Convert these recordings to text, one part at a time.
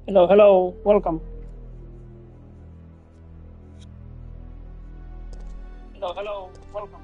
Hello, hello, welcome. Hello, hello, welcome.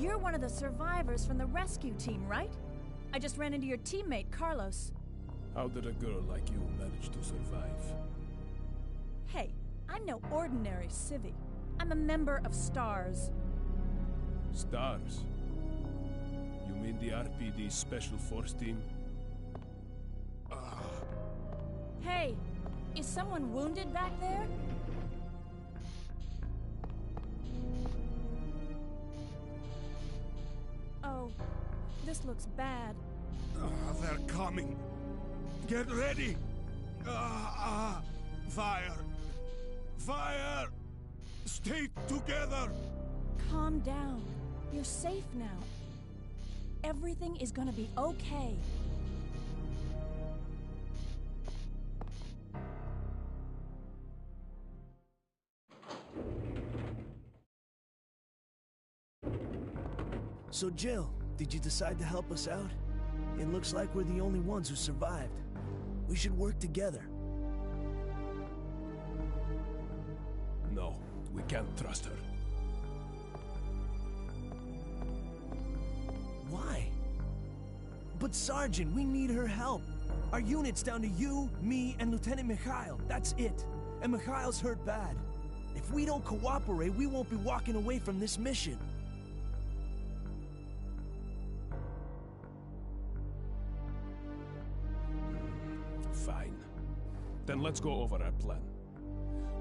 You're one of the survivors from the rescue team, right? I just ran into your teammate, Carlos. How did a girl like you manage to survive? Hey, I'm no ordinary civvy. I'm a member of STARS. Stars? You mean the RPD Special Force Team? Hey, is someone wounded back there? Oh, this looks bad. They're coming. Get ready! Fire! Fire! Stay together! Calm down. You're safe now. Everything is gonna be okay. So Jill, did you decide to help us out? It looks like we're the only ones who survived. We should work together. No, we can't trust her. Why? But Sergeant, we need her help. Our unit's down to you, me, and Lieutenant Mikhail. That's it. And Mikhail's hurt bad. If we don't cooperate, we won't be walking away from this mission. Then let's go over our plan.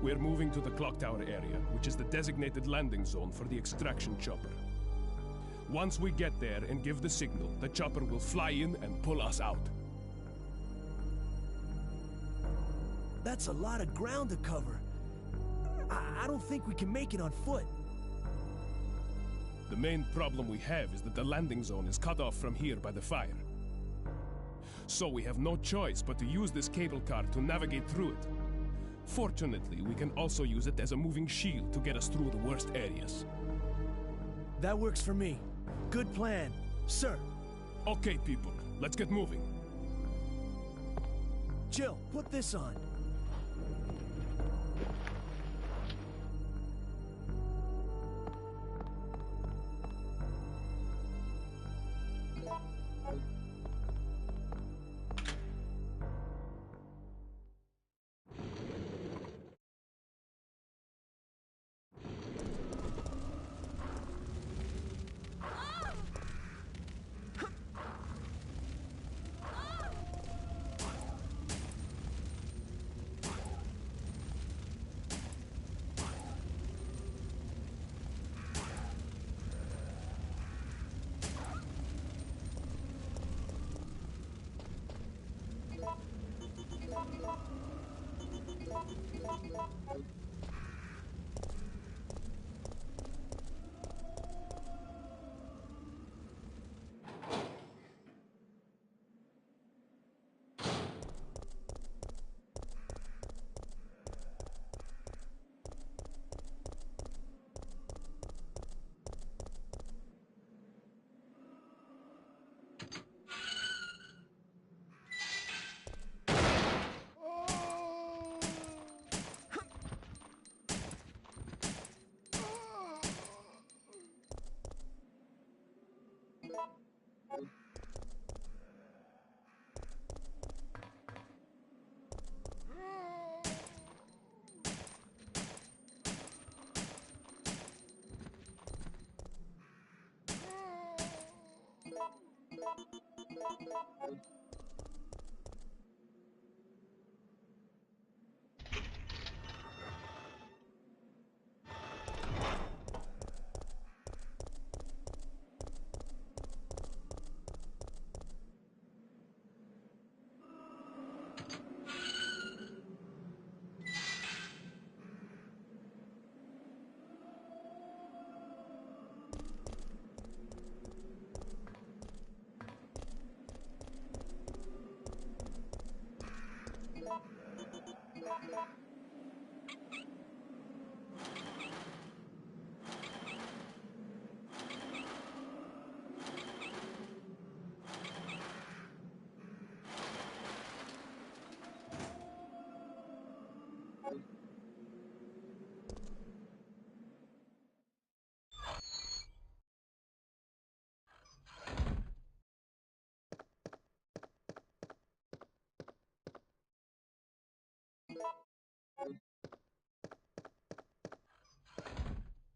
We're moving to the clock tower area, which is the designated landing zone for the extraction chopper. Once we get there and give the signal, the chopper will fly in and pull us out. That's a lot of ground to cover. I don't think we can make it on foot. The main problem we have is that the landing zone is cut off from here by the fire. So we have no choice but to use this cable car to navigate through it. Fortunately, we can also use it as a moving shield to get us through the worst areas. That works for me. Good plan, sir. Okay, people, let's get moving. Jill, put this on.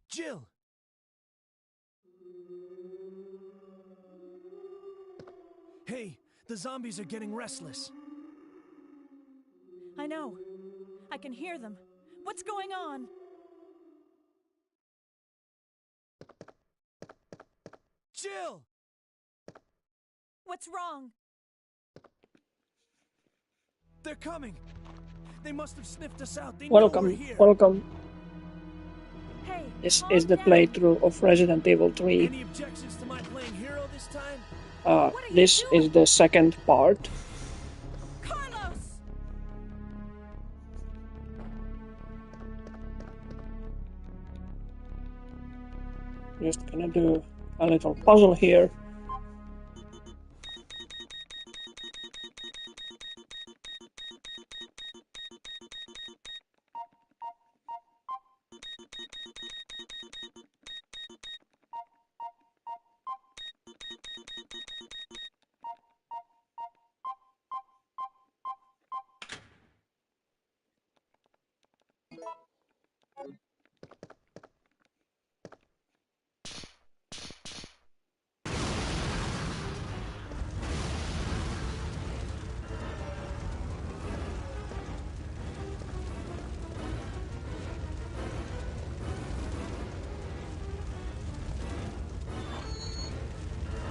Jill! Hey, the zombies are getting restless. I know. I can hear them. What's going on? Jill! What's wrong? They're coming! They must have sniffed us out. They know we're Welcome, here. welcome. Hey, This calm is the down. playthrough of Resident Evil 3. Any objections to my playing hero this time? What are you This doing? is the second part. Carlos! Just gonna do a little puzzle here.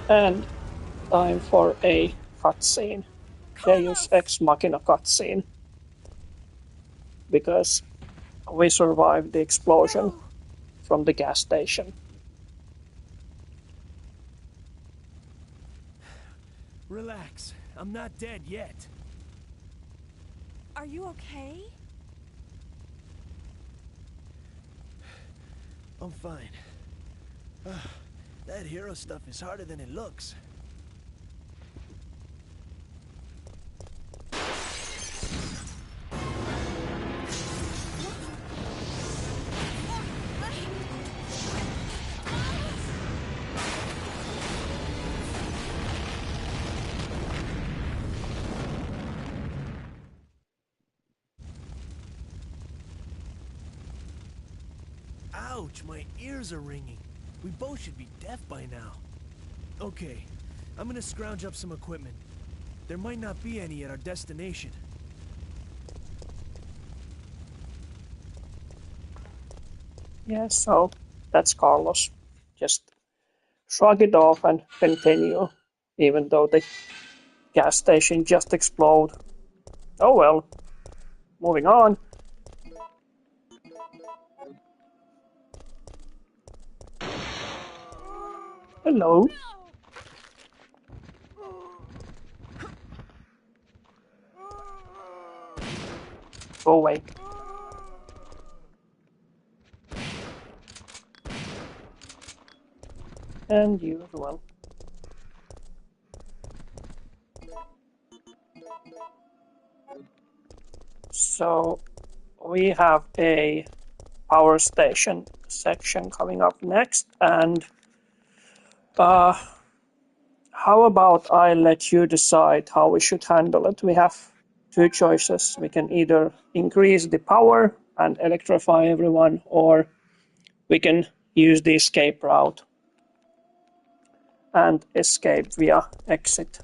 And time for a cutscene. Deus Ex Machina cutscene. Because we survived the explosion from the gas station. Relax. I'm not dead yet. Are you okay? I'm fine. That hero stuff is harder than it looks. Ouch, my ears are ringing. We both should be deaf by now. Okay, I'm gonna scrounge up some equipment. There might not be any at our destination. Yeah, so that's Carlos. Just shrug it off and continue, even though the gas station just exploded. Oh well, moving on. Hello. Go away. And you as well. So we have a power station section coming up next, and how about I let you decide how we should handle it? We have two choices. We can either increase the power and electrify everyone, or we can use the escape route and escape via exit.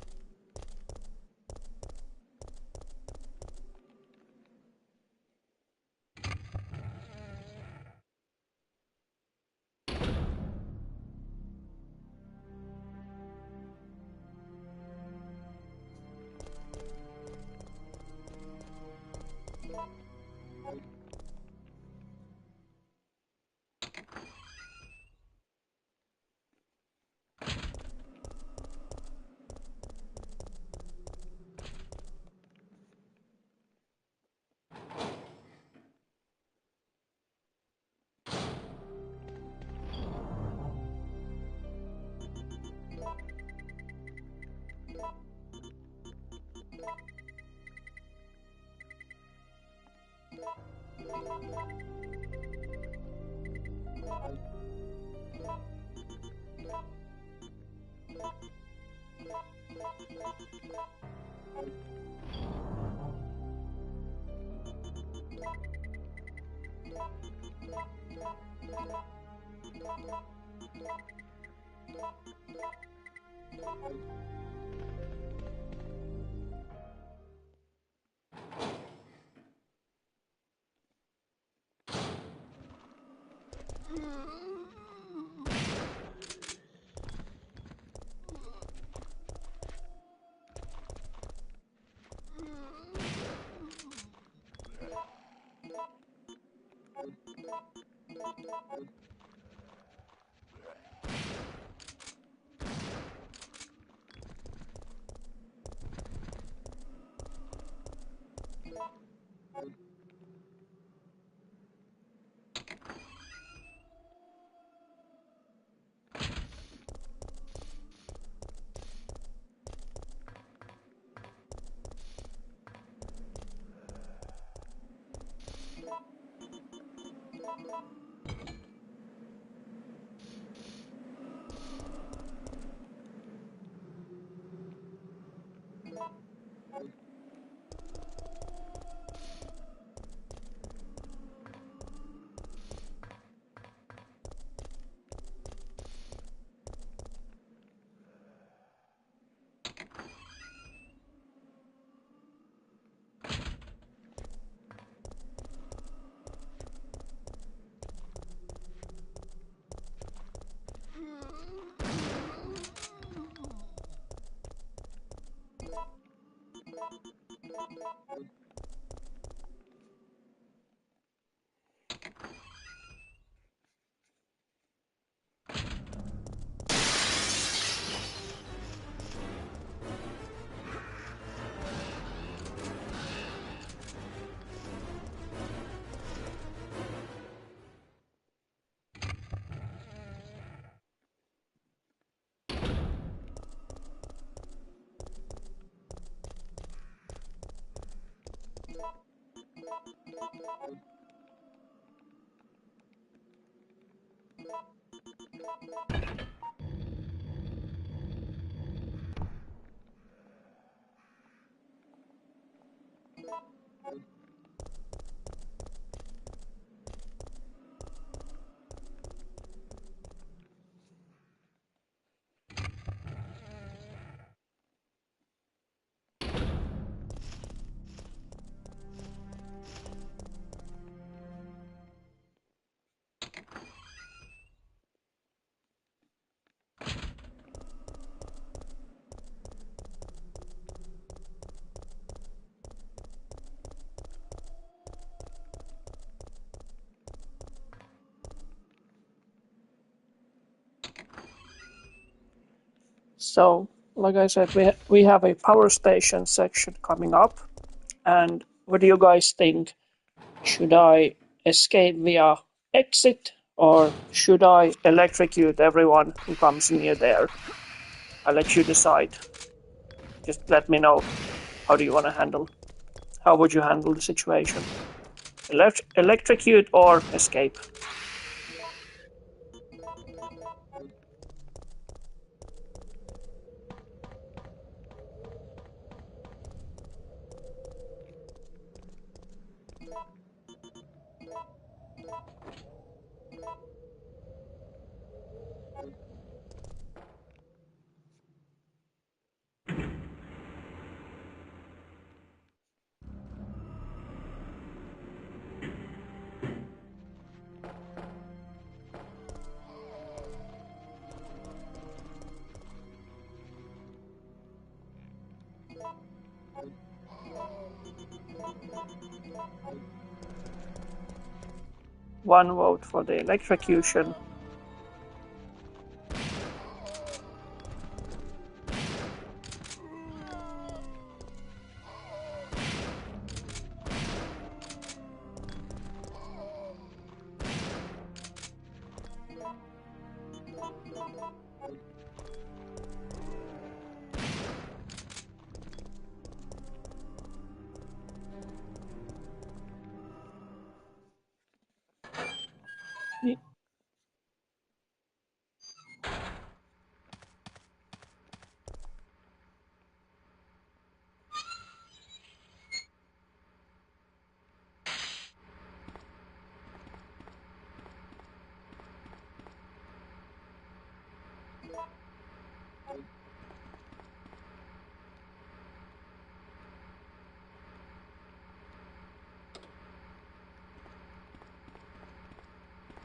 So, like I said, we have a power station section coming up. And what do you guys think? Should I escape via exit or should I electrocute everyone who comes near there? I'll let you decide. Just let me know. How do you want to handle? How would you handle the situation? Electrocute or escape? One vote for the electrocution.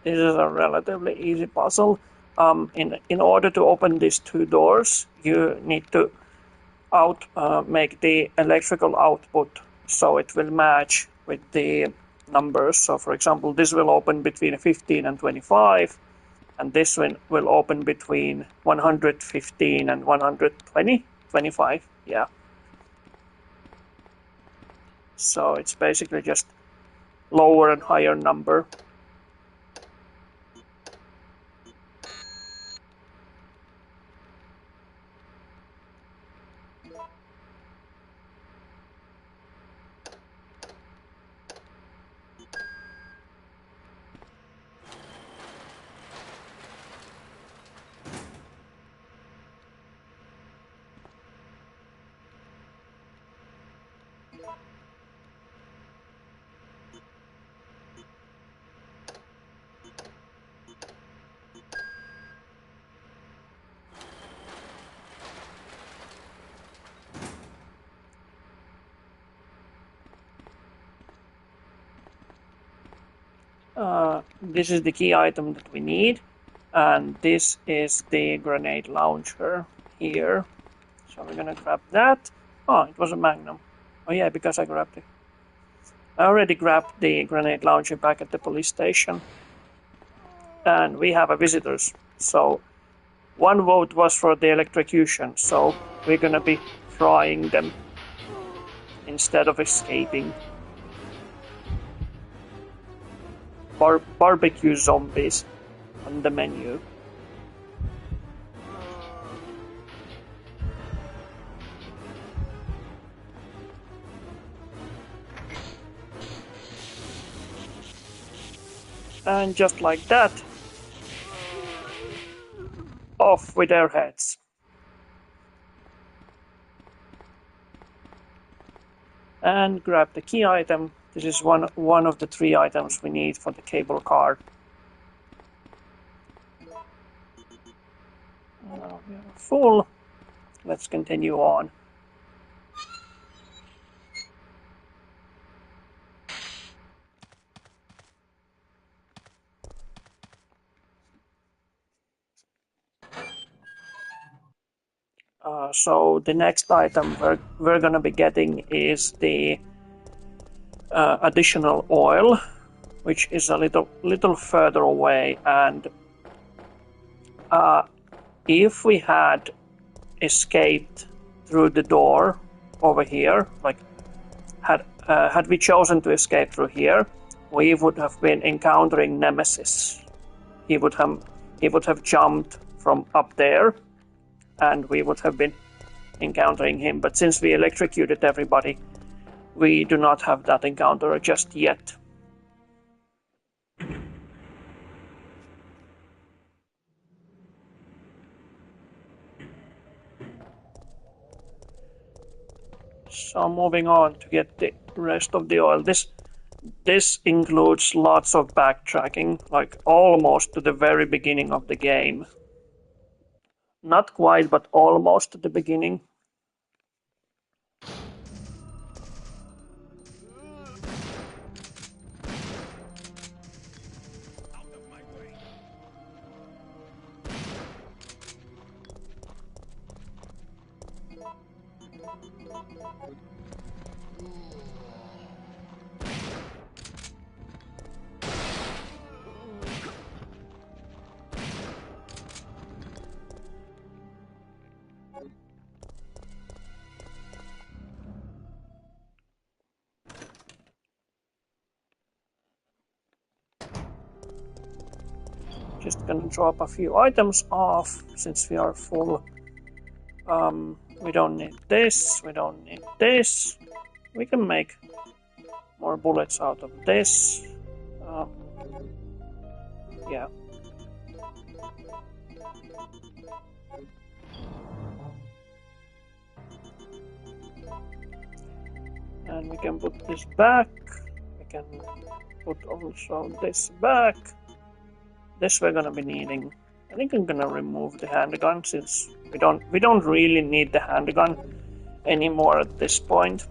This is a relatively easy puzzle. In order to open these two doors, you need to make the electrical output so it will match with the numbers. So, for example, this will open between 15 and 25, and this one will open between 115 and 120, 25. Yeah. So it's basically just lower and higher number. This is the key item that we need, and this is the grenade launcher here. So we're gonna grab that. Oh, it was a magnum. Oh yeah, because I grabbed it. I already grabbed the grenade launcher back at the police station. And we have a visitors. So one vote was for the electrocution, so we're gonna be frying them instead of escaping. Barbecue zombies on the menu. And just like that, off with their heads. And grab the key item. This is one of the 3 items we need for the cable car. Now we are full. Let's continue on. So the next item we're gonna be getting is the additional oil, which is a little further away. And if we had escaped through the door over here, like had we chosen to escape through here, we would have been encountering Nemesis. He would have jumped from up there, and we would have been encountering him. But since we electrocuted everybody, we do not have that encounter just yet. So moving on to get the rest of the oil. This includes lots of backtracking, like almost to the very beginning of the game. Not quite, but almost to the beginning. Just gonna drop a few items off since we are full. We don't need this, we don't need this. We can make more bullets out of this. Yeah. And we can put this back. We can put also this back. This we're gonna be needing. I think I'm gonna remove the handgun since we don't really need the handgun anymore at this point.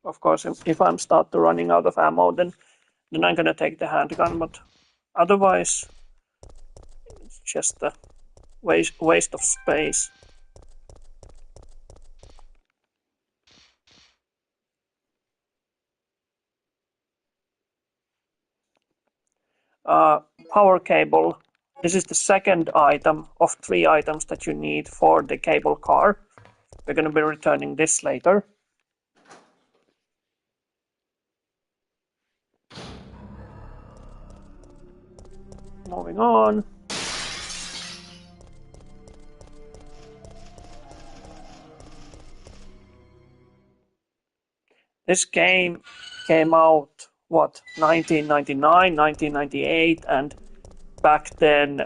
Of course, if I'm start to running out of ammo, then I'm gonna take the handgun. But otherwise, it's just a waste of space. Power cable. This is the second item of 3 items that you need for the cable car. We're going to be returning this later. Moving on. This game came out, what, 1999, 1998, and back then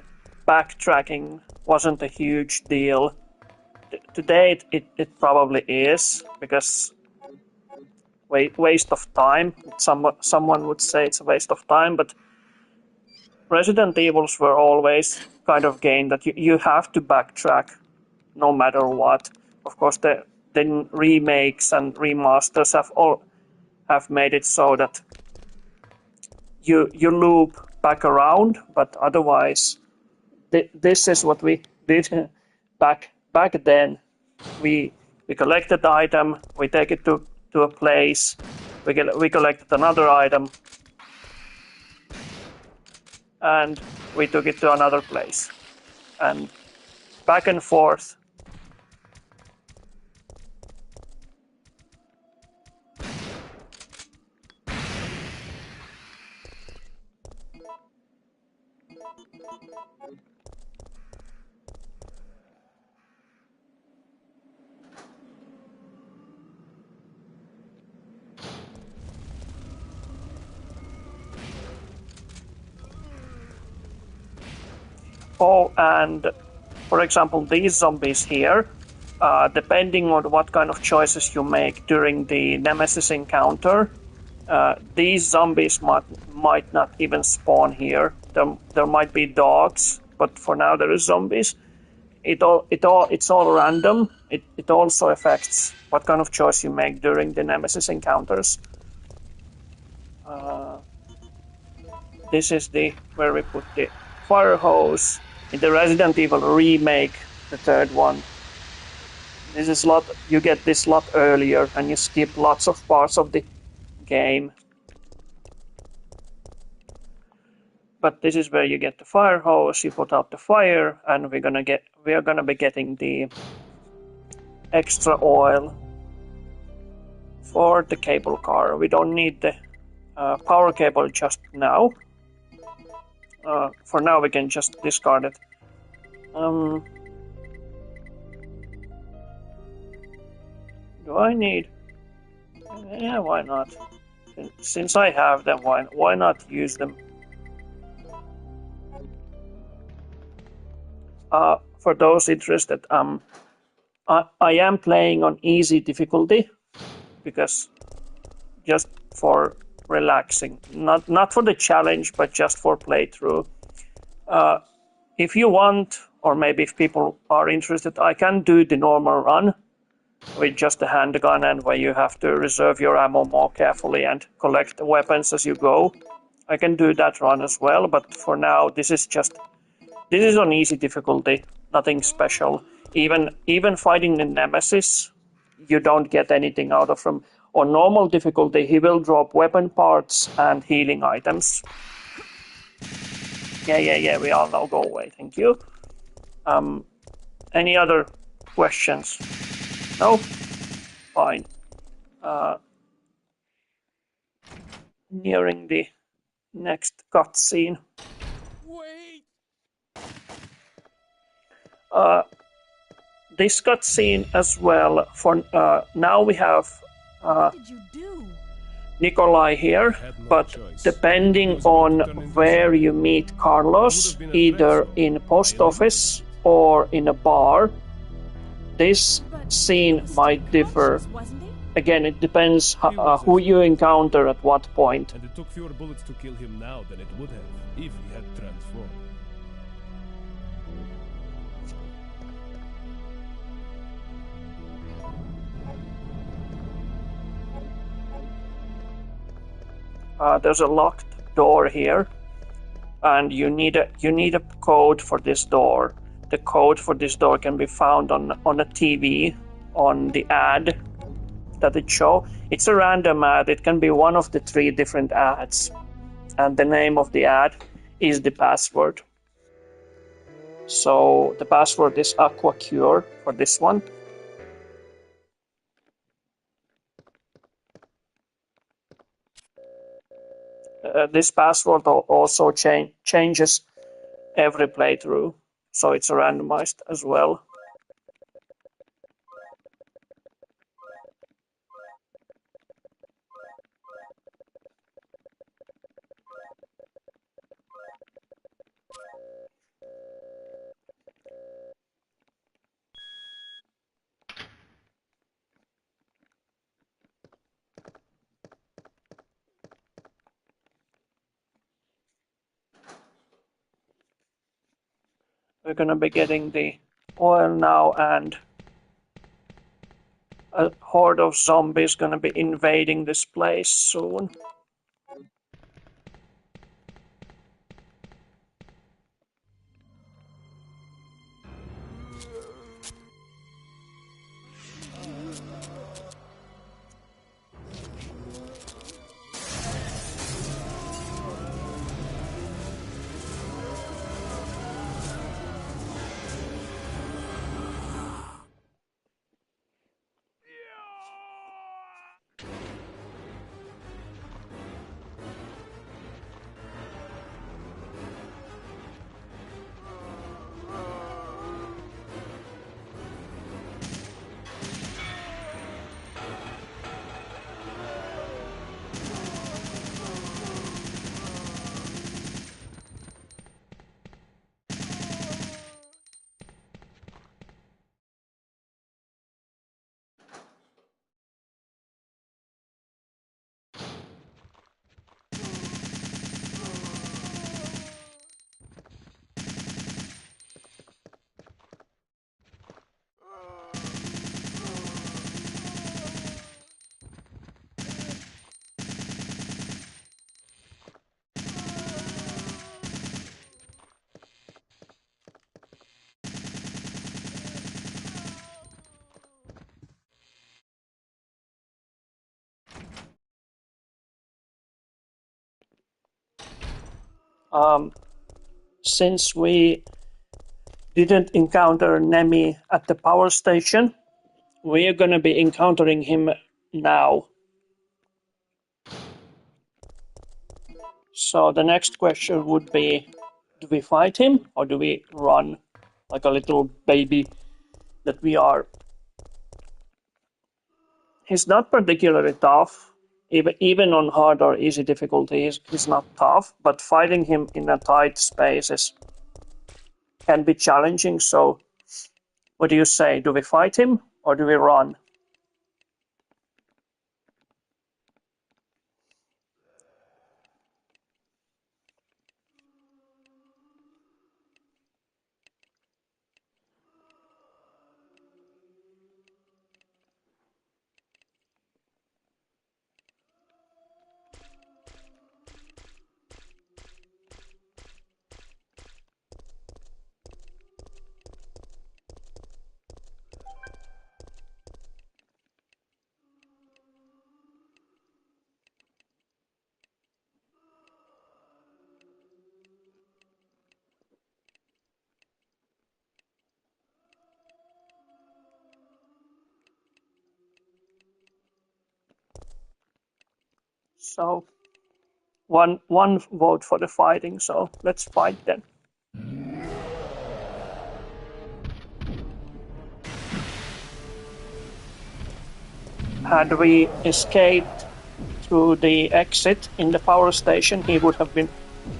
backtracking wasn't a huge deal. Today it probably is, because waste of time. Someone would say it's a waste of time, but Resident Evils were always kind of game that you have to backtrack no matter what. Of course, the remakes and remasters have made it so that you loop back around, but otherwise, this is what we did back then. We collected the item, we take it to a place, we collected another item, and we took it to another place, and back and forth. Oh, and for example, these zombies here, depending on what kind of choices you make during the Nemesis encounter, these zombies might not even spawn here. There might be dogs, but for now there is zombies. It's all random. It also affects what kind of choice you make during the Nemesis encounters. This is the where we put the fire hose in the Resident Evil remake, the third one. This is you get this lot earlier, and you skip lots of parts of the game. But this is where you get the fire hose. You put out the fire, and we are gonna be getting the extra oil for the cable car. We don't need the power cable just now. For now, we can just discard it. Do I need? Yeah, why not? Since I have them, why not use them? For those interested, I am playing on easy difficulty because just for relaxing, not for the challenge, but just for playthrough. If you want, or maybe if people are interested, I can do the normal run with just a handgun, and where you have to reserve your ammo more carefully and collect the weapons as you go. I can do that run as well, but for now this is on easy difficulty, nothing special. Even fighting the Nemesis, you don't get anything out of him. On normal difficulty, he will drop weapon parts and healing items. Yeah, we all know, go away, thank you. Any other questions? No? Fine. Nearing the next cutscene. Wait! This cutscene as well. For now, we have What did you do? Nikolai here, but depending on where you meet Carlos, either in a post office or in a bar, this scene might differ. Wasn't it? Again, it depends who you encounter at what point. And it took fewer bullets to kill him now than it would have if he had transformed. There's a locked door here, and you need a code for this door. The code for this door can be found on a TV, on the ad that it shows. It's a random ad. It can be one of the 3 different ads, and the name of the ad is the password. So the password is AquaCure for this one. This password also changes every playthrough, so it's randomized as well. We're gonna be getting the oil now, and a horde of zombies gonna be invading this place soon. Since we didn't encounter Nemi at the power station, we are going to be encountering him now. So the next question would be, do we fight him or do we run like a little baby that we are? He's not particularly tough. Even on hard or easy difficulties, he's not tough, but fighting him in a tight space can be challenging. So what do you say? Do we fight him or do we run? So one vote for the fighting. So let's fight then. Had we escaped through the exit in the power station, he would have been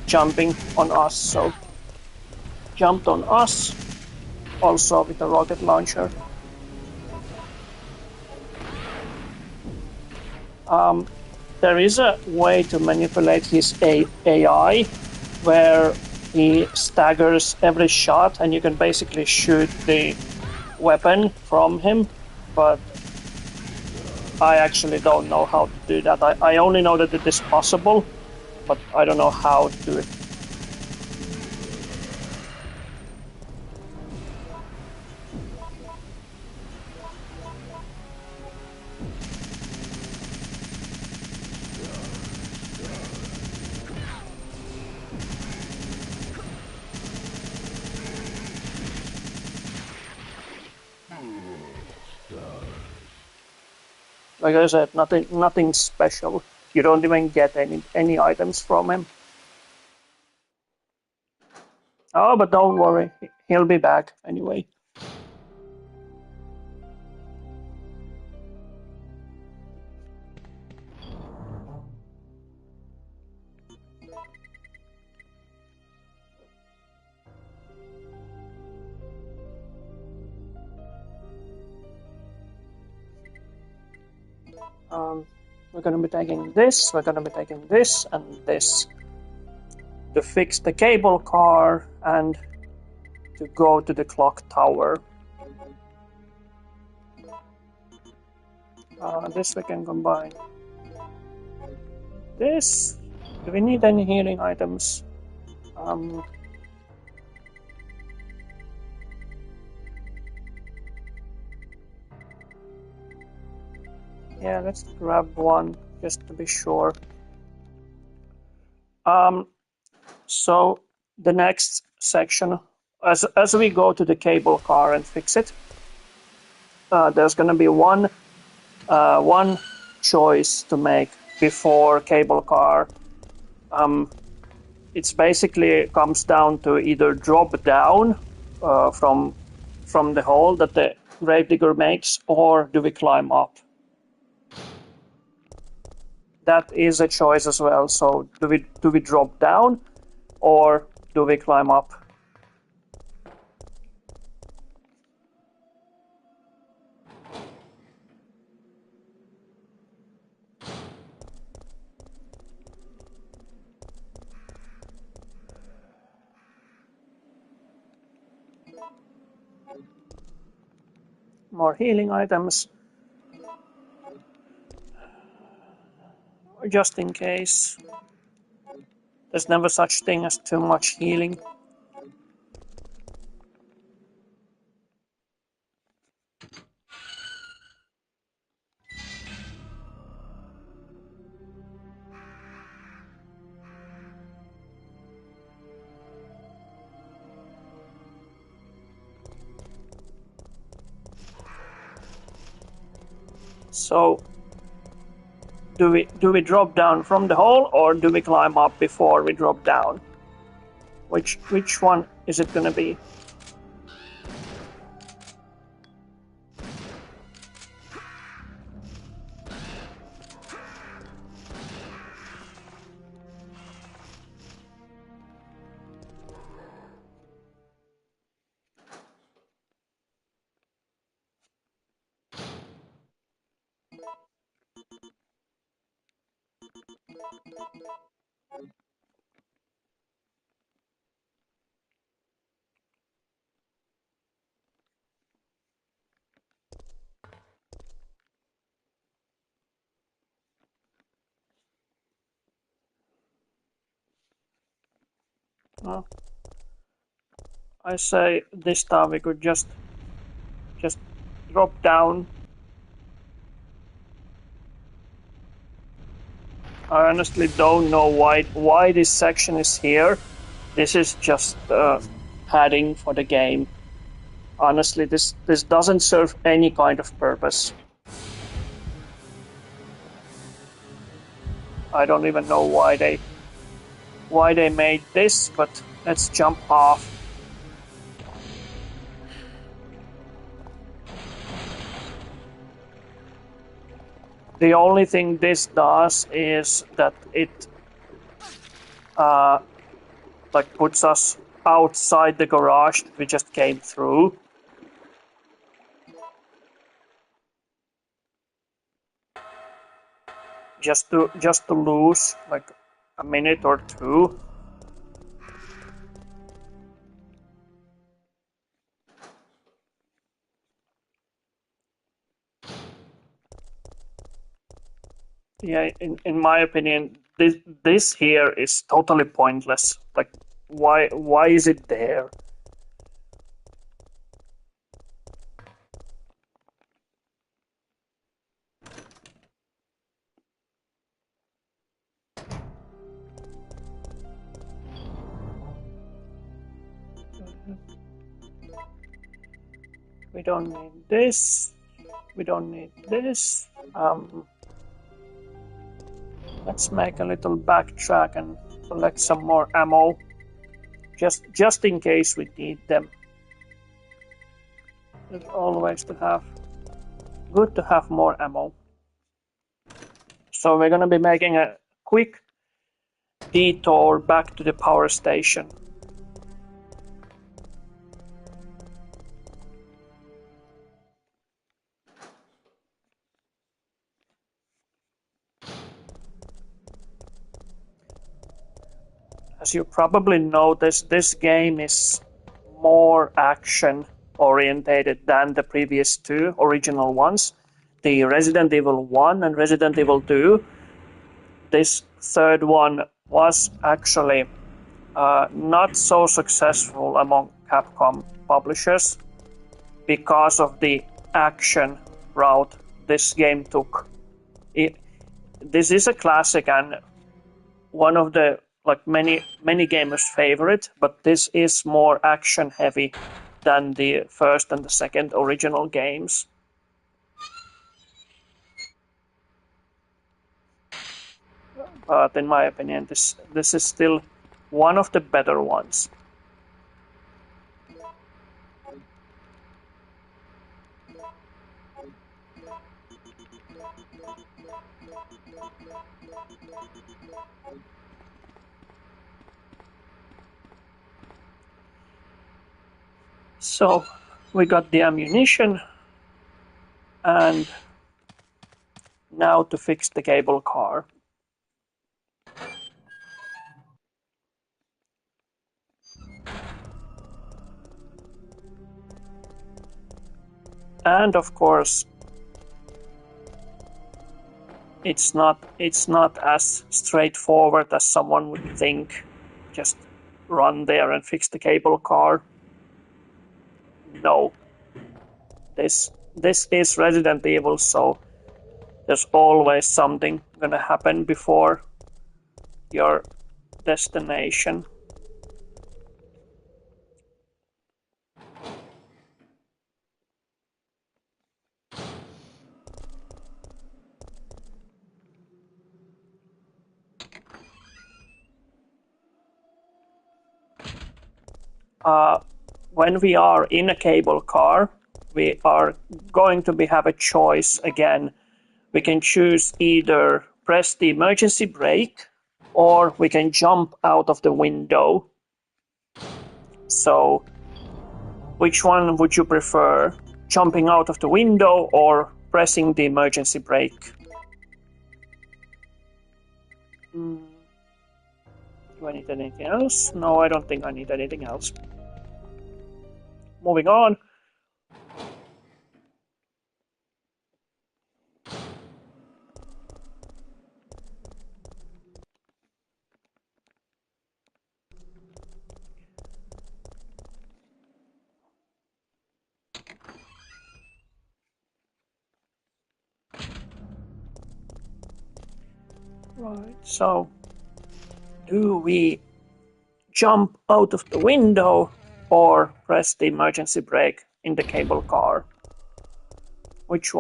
jumping on us. So jumped on us, also with a rocket launcher. There is a way to manipulate his AI where he staggers every shot and you can basically shoot the weapon from him, but I actually don't know how to do that. I only know that it is possible, but I don't know how to do it. Like I said, nothing special. You don't even get any items from him. Oh, but don't worry, he'll be back anyway. We're going to be taking this, we're going to be taking this and this to fix the cable car and to go to the clock tower. This we can combine. This. Do we need any healing items? Yeah, let's grab one just to be sure. So the next section, as we go to the cable car and fix it, there's going to be one choice to make before cable car. It's basically comes down to either drop down from the hole that the gravedigger makes, or do we climb up? That is a choice as well. So do we drop down or do we climb up? More healing items, just in case. There's never such thing as too much healing. So do we drop down from the hole, or do we climb up before we drop down? Which one is it gonna be? Well, I say this time we could just drop down. I honestly don't know why this section is here. This is just padding for the game. Honestly, this doesn't serve any kind of purpose. I don't even know why they made this, but let's jump off. The only thing this does is that it like puts us outside the garage that we just came through. Just to lose like a minute or two. Yeah, in my opinion, this here is totally pointless. Like, why is it there? We don't need this. We don't need this. Let's make a little backtrack and collect some more ammo, just in case we need them. It's always good to have more ammo. So we're gonna be making a quick detour back to the power station. As you probably noticed, this game is more action orientated than the previous two original ones, the Resident Evil 1 and Resident Evil 2. This third one was actually not so successful among Capcom publishers because of the action route this game took. This is a classic and one of the many gamers' favorite, but this is more action heavy than the first and the second original games. But in my opinion, this is still one of the better ones. So we got the ammunition, and now to fix the cable car. And of course, it's not as straightforward as someone would think. Just run there and fix the cable car. No. This is Resident Evil, so there's always something gonna happen before your destination. when we are in a cable car, we are going to have a choice again. We can choose either press the emergency brake or we can jump out of the window. So, which one would you prefer? Jumping out of the window or pressing the emergency brake? Do I need anything else? No, I don't think I need anything else. Moving on. Right, so do we jump out of the window or press the emergency brake in the cable car? Which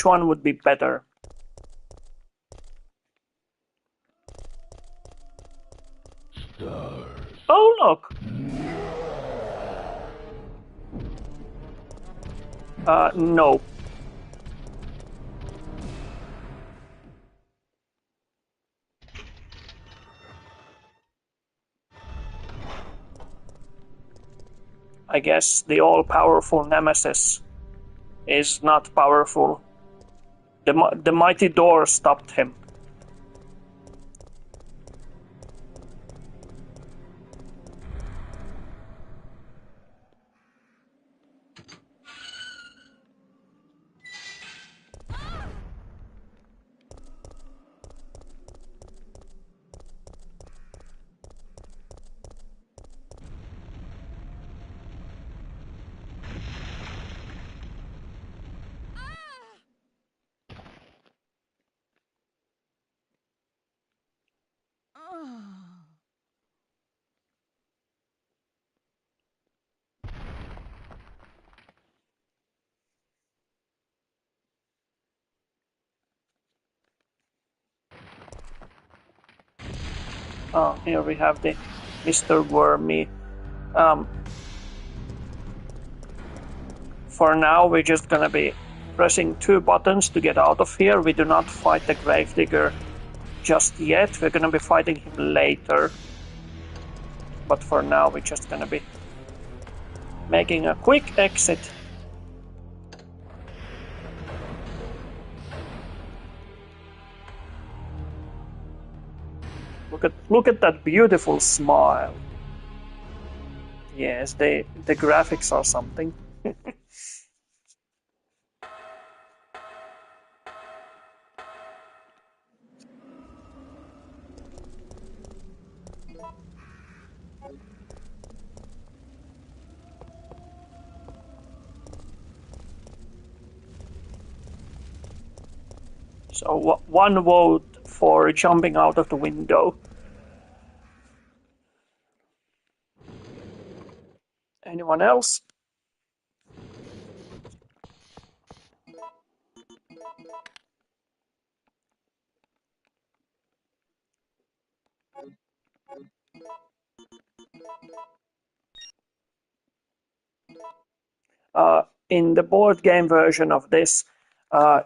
one would be better? Oh, look! No. I guess the all-powerful Nemesis is not powerful. The mighty door stopped him. Oh, here we have the Mr. Wormy. For now, we're just gonna be pressing 2 buttons to get out of here. We do not fight the Gravedigger just yet. We're gonna be fighting him later. But for now, we're just gonna be making a quick exit. Look at that beautiful smile. Yes, the graphics are something. So one vote for jumping out of the window. Anyone else? In the board game version of this,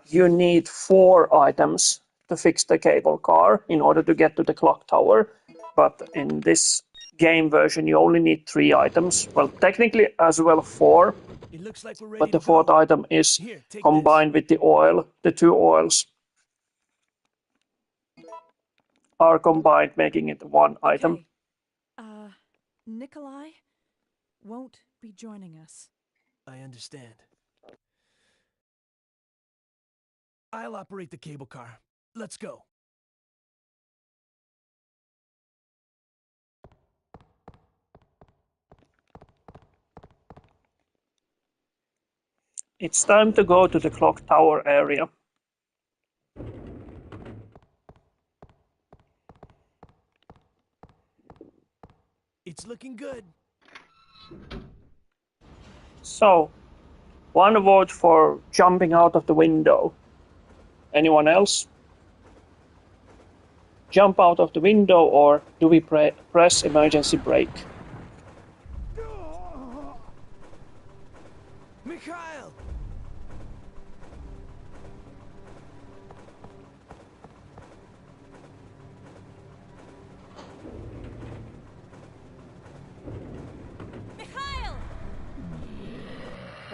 you need 4 items to fix the cable car in order to get to the clock tower. But in this game version, you only need 3 items. Well, technically as well 4. It looks like we're ready But the to go. 4th item is Here, take combined with the oil. The 2 oils are combined, making it 1 item. Okay. Nikolai won't be joining us. I understand. I'll operate the cable car. Let's go. It's time to go to the clock tower area. It's looking good. So, 1 vote for jumping out of the window. Anyone else? Jump out of the window or do we press emergency brake?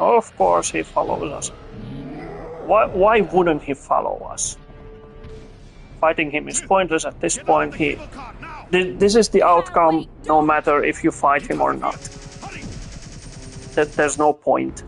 Of course he follows us. Why wouldn't he follow us? Fighting him is pointless at this point. This is the outcome, no matter if you fight him or not. There's no point.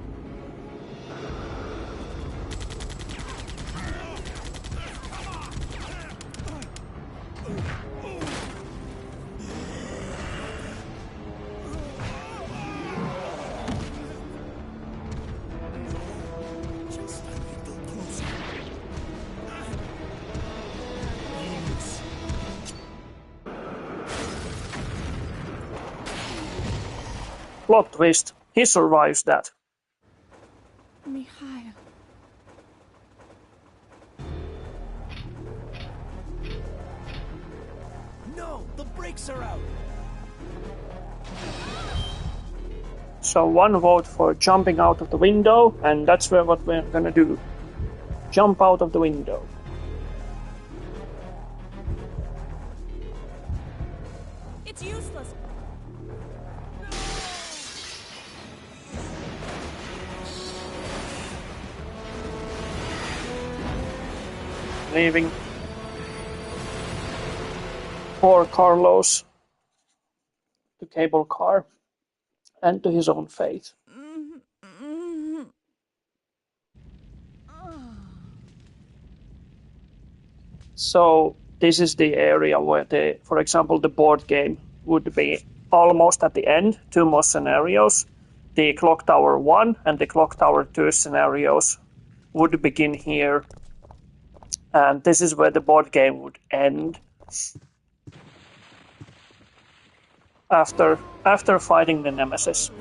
Plot twist, he survives that. Mikhail. No, the brakes are out. So one vote for jumping out of the window, and that's what we're gonna do. Jump out of the window. It's useless. Leaving. Poor Carlos. The cable car. And to his own fate. So this is the area where for example, the board game would be almost at the end. 2 more scenarios. The Clock Tower 1 and the Clock Tower 2 scenarios would begin here. And this is where the board game would end. After fighting the Nemesis.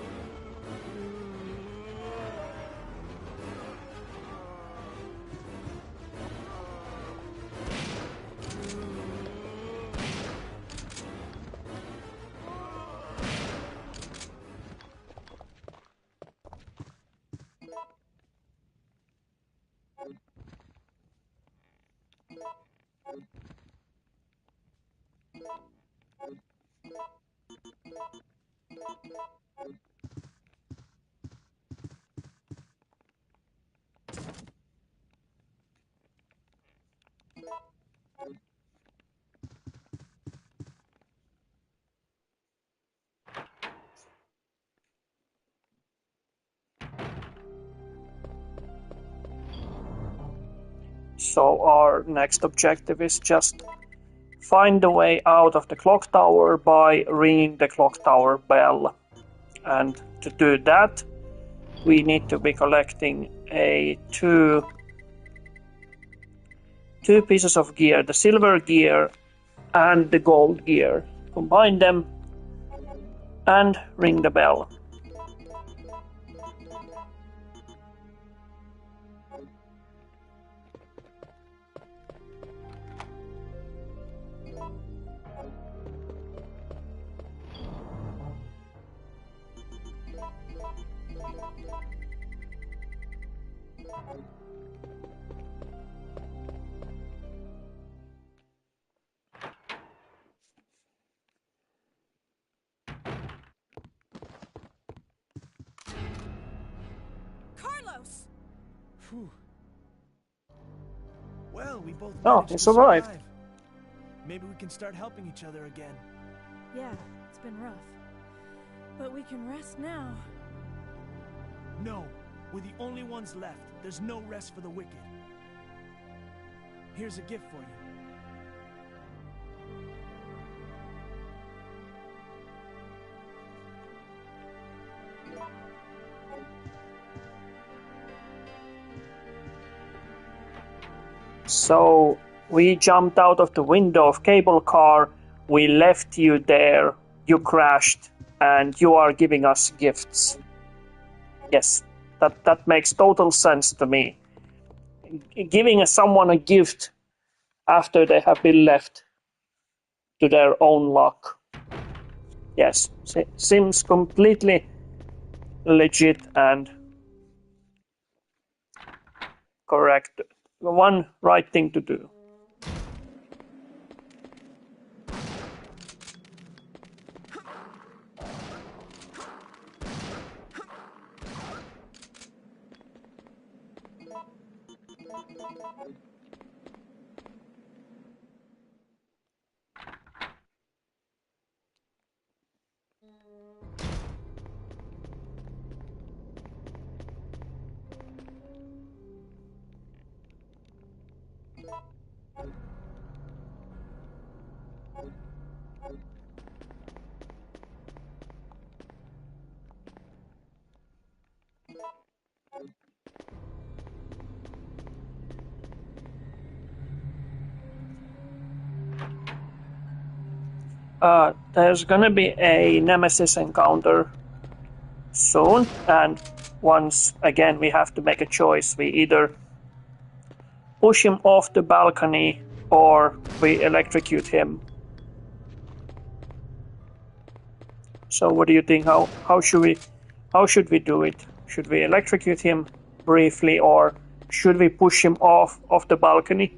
So our next objective is just find a way out of the clock tower by ringing the clock tower bell. And to do that, we need to be collecting two pieces of gear, the silver gear and the gold gear. Combine them and ring the bell. Carlos! Phew. Well, we both Oh, managed he to survived. survive. Maybe we can start helping each other again. Yeah, it's been rough. But we can rest now. No, we're the only ones left. There's no rest for the wicked. Here's a gift for you. So we jumped out of the window of cable car, we left you there, you crashed, and you are giving us gifts. Yes, that makes total sense to me. Giving someone a gift after they have been left to their own luck. Yes, seems completely legit and correct. The one right thing to do. There's gonna be a nemesis encounter soon, and once again we have to make a choice. We either push him off the balcony or we electrocute him. So what do you think? How should we do it? Should we electrocute him briefly, or should we push him off the balcony?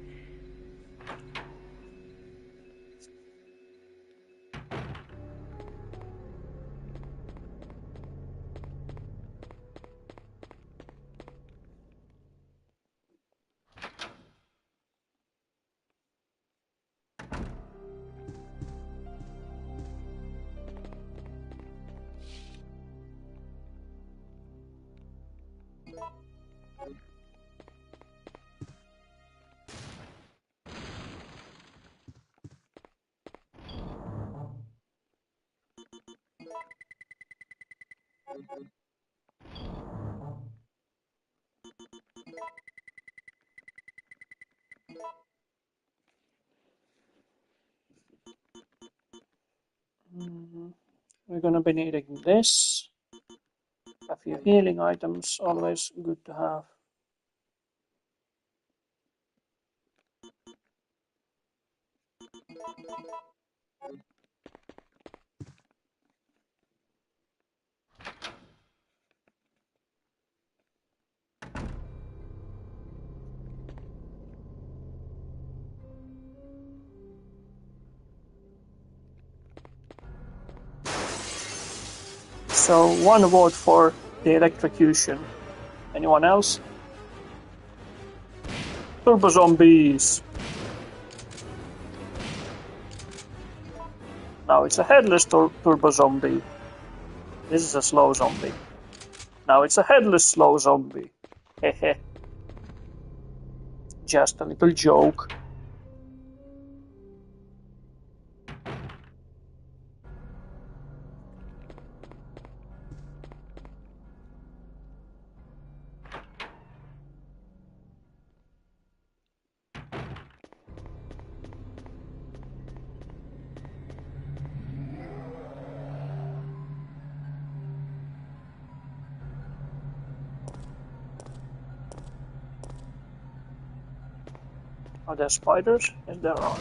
We're gonna be needing this. A few healing items, always good to have. So one vote for the electrocution. Anyone else? Turbo zombies. Now it's a headless turbo zombie. This is a slow zombie. Now it's a headless slow zombie. Hehe. Just a little joke. Are there spiders? Yes, there are.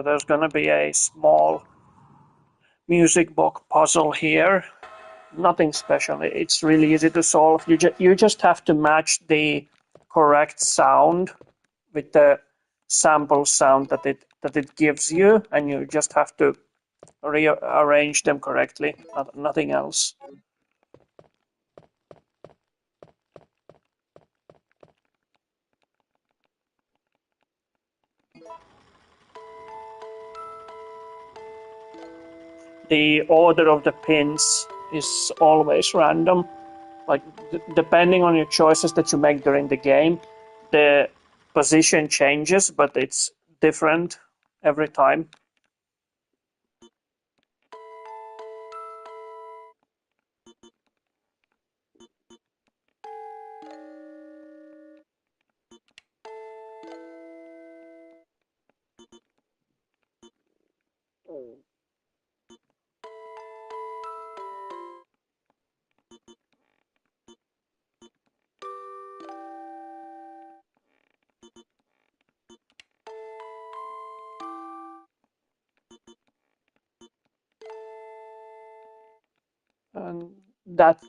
There's gonna be a small music box puzzle here. Nothing special. It's really easy to solve. You just have to match the correct sound with the sample sound that it gives you, and you just have to rearrange them correctly. Nothing else. The order of the pins is always random. Like depending on your choices that you make during the game, the position changes, but it's different every time.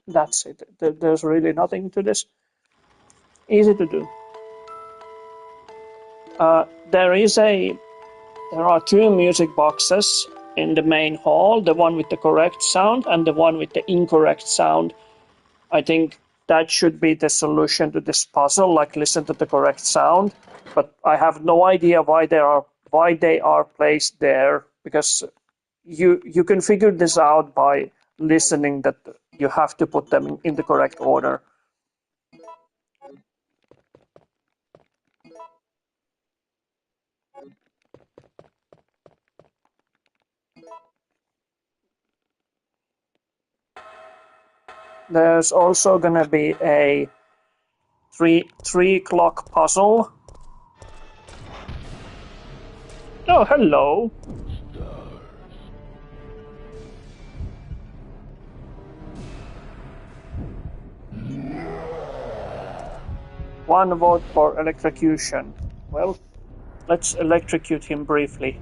that's it. There's really nothing to this. Easy to do. There are two music boxes in the main hall, the one with the correct sound and the one with the incorrect sound. I think that should be the solution to this puzzle, like listen to the correct sound. But I have no idea why they are placed there, because you can figure this out by listening that you have to put them in the correct order. There's also gonna be a three clock puzzle. Oh, hello. One vote for electrocution. Well, let's electrocute him briefly.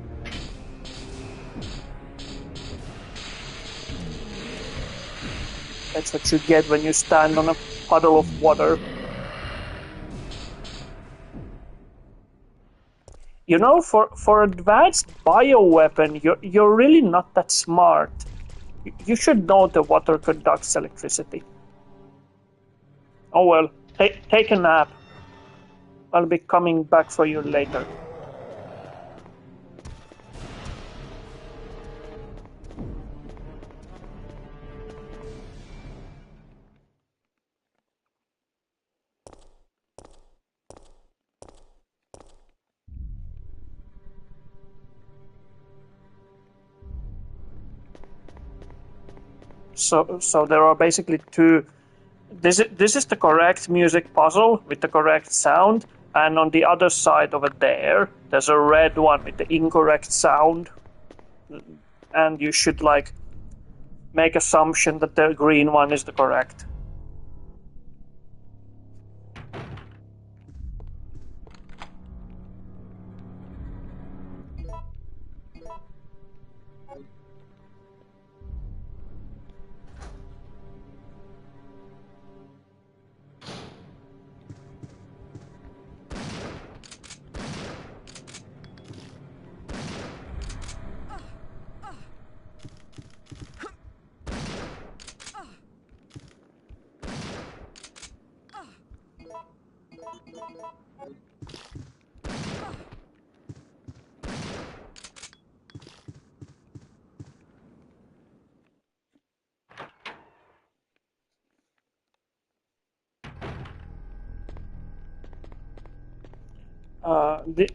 That's what you get when you stand on a puddle of water. You know, for advanced bioweapon, you're really not that smart. You should know the water conducts electricity. Oh well, take a nap. I'll be coming back for you later. So there are basically two. This is the correct music puzzle with the correct sound, and on the other side over there's a red one with the incorrect sound, and you should like make assumption that the green one is the correct.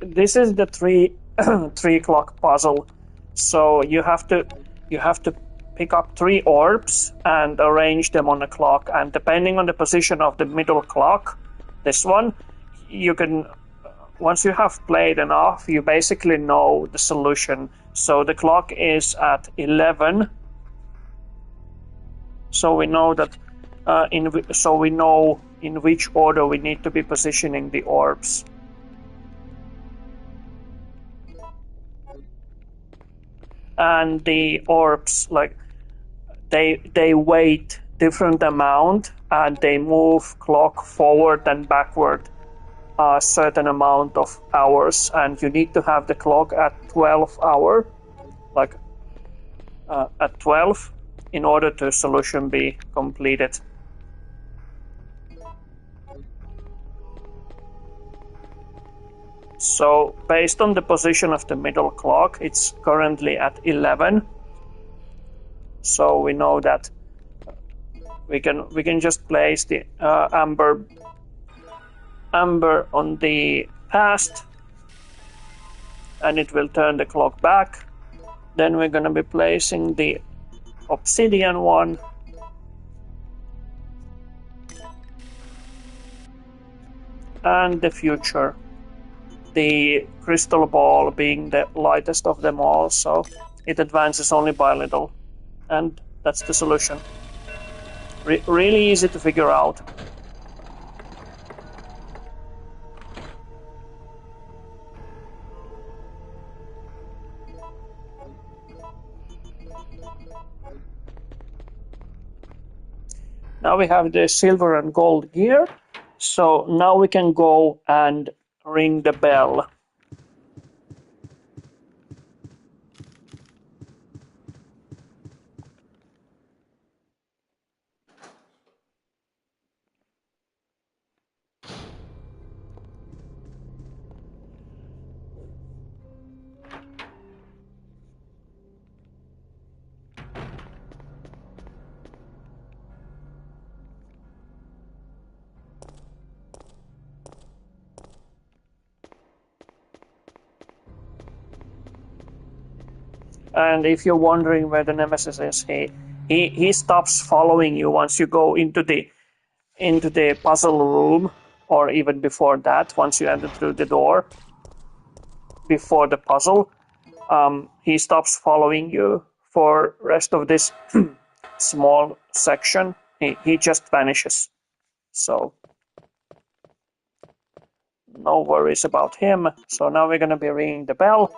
This is the three clock puzzle. So you have to pick up three orbs and arrange them on a clock. And depending on the position of the middle clock, this one, you can. Once you have played enough, you basically know the solution. So the clock is at 11. So we know that. So we know in which order we need to be positioning the orbs. And the orbs, like they weight different amount and they move clock forward and backward a certain amount of hours, and you need to have the clock at 12 hour, like at 12, in order to solution be completed. So based on the position of the middle clock, it's currently at 11. So we know that we can just place the amber on the past, and it will turn the clock back. Then we're going to be placing the obsidian one, and the future. The crystal ball being the lightest of them all, so it advances only by a little. And that's the solution. Really easy to figure out. Now we have the silver and gold gear. So now we can go and ring the bell. And if you're wondering where the Nemesis is, he stops following you once you go into the puzzle room, or even before that, once you enter through the door before the puzzle. He stops following you for rest of this small section. He just vanishes. So no worries about him. So now we're gonna be ringing the bell.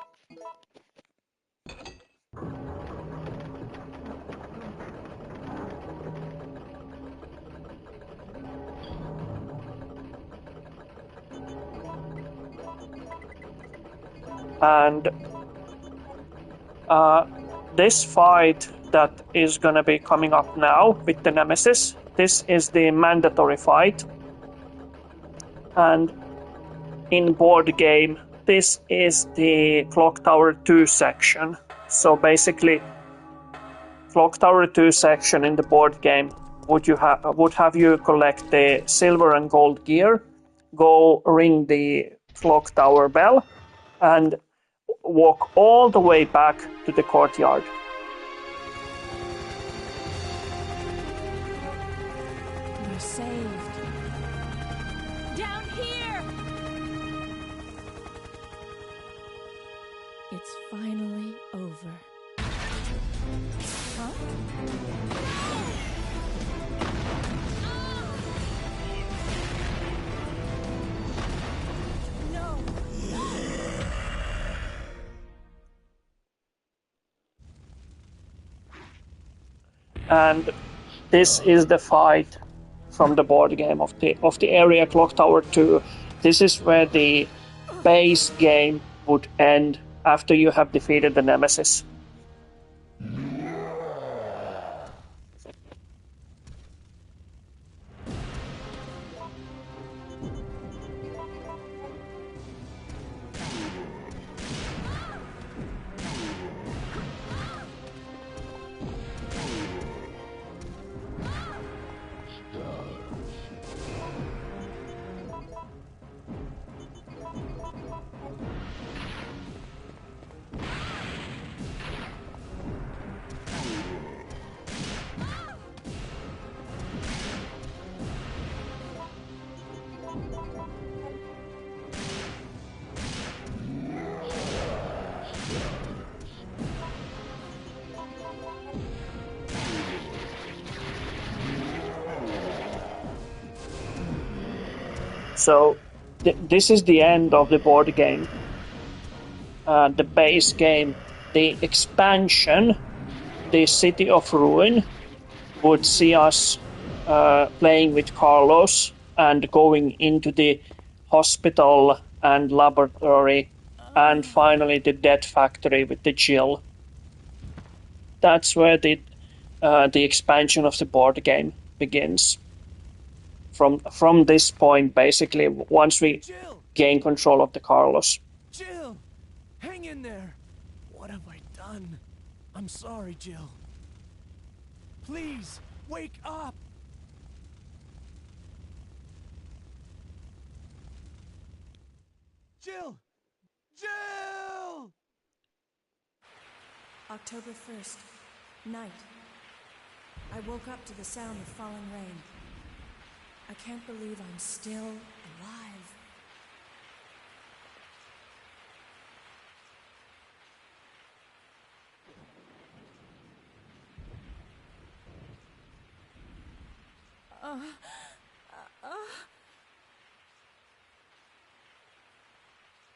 And this fight that is gonna be coming up now with the Nemesis, this is the mandatory fight. And in board game, this is the Clock Tower 2 section. So basically, Clock Tower 2 section in the board game would have you collect the silver and gold gear, go ring the clock tower bell, and walk all the way back to the courtyard. We're saved. Down here! It's finally over. Huh? No! And this is the fight from the board game of the area Clock Tower 2. This is where the base game would end after you have defeated the Nemesis. So this is the end of the board game. The base game, the expansion, the City of Ruin, would see us playing with Carlos and going into the hospital and laboratory, and finally the Death Factory with the Jill. That's where the expansion of the board game begins. From this point, basically, once we Jill! gain control of the Carlos. Jill! Hang in there! What have I done? I'm sorry, Jill. Please, wake up! Jill! Jill! October 1st, night. I woke up to the sound of falling rain. I can't believe I'm still alive.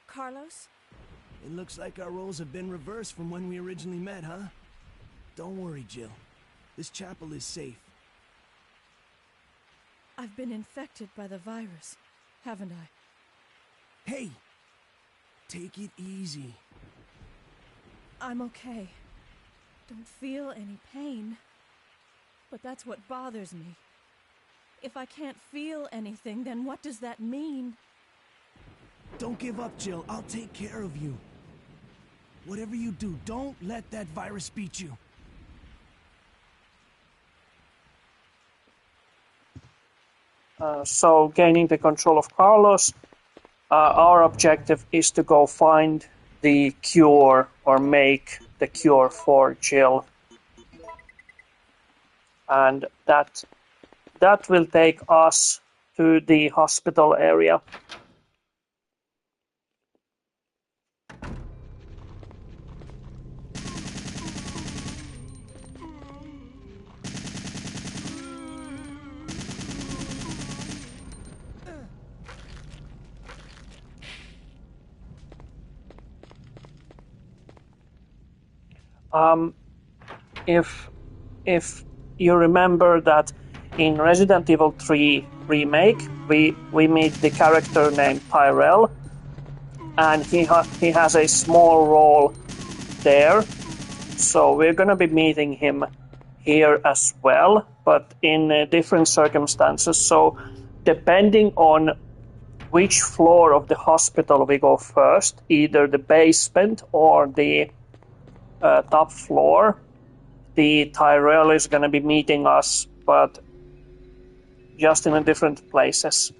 Carlos? It looks like our roles have been reversed from when we originally met, huh? Don't worry, Jill. This chapel is safe. I've been infected by the virus, haven't I? Hey! Take it easy. I'm okay. Don't feel any pain. But that's what bothers me. If I can't feel anything, then what does that mean? Don't give up, Jill. I'll take care of you. Whatever you do, don't let that virus beat you. So gaining the control of Carlos, our objective is to go find the cure or make the cure for Jill. And that will take us to the hospital area. If you remember that in Resident Evil 3 Remake, we meet the character named Tyrell, and he has a small role there. So we're gonna be meeting him here as well, but in different circumstances. So depending on which floor of the hospital we go first, either the basement or the top floor, the Tyrell is going to be meeting us, but just in a different places.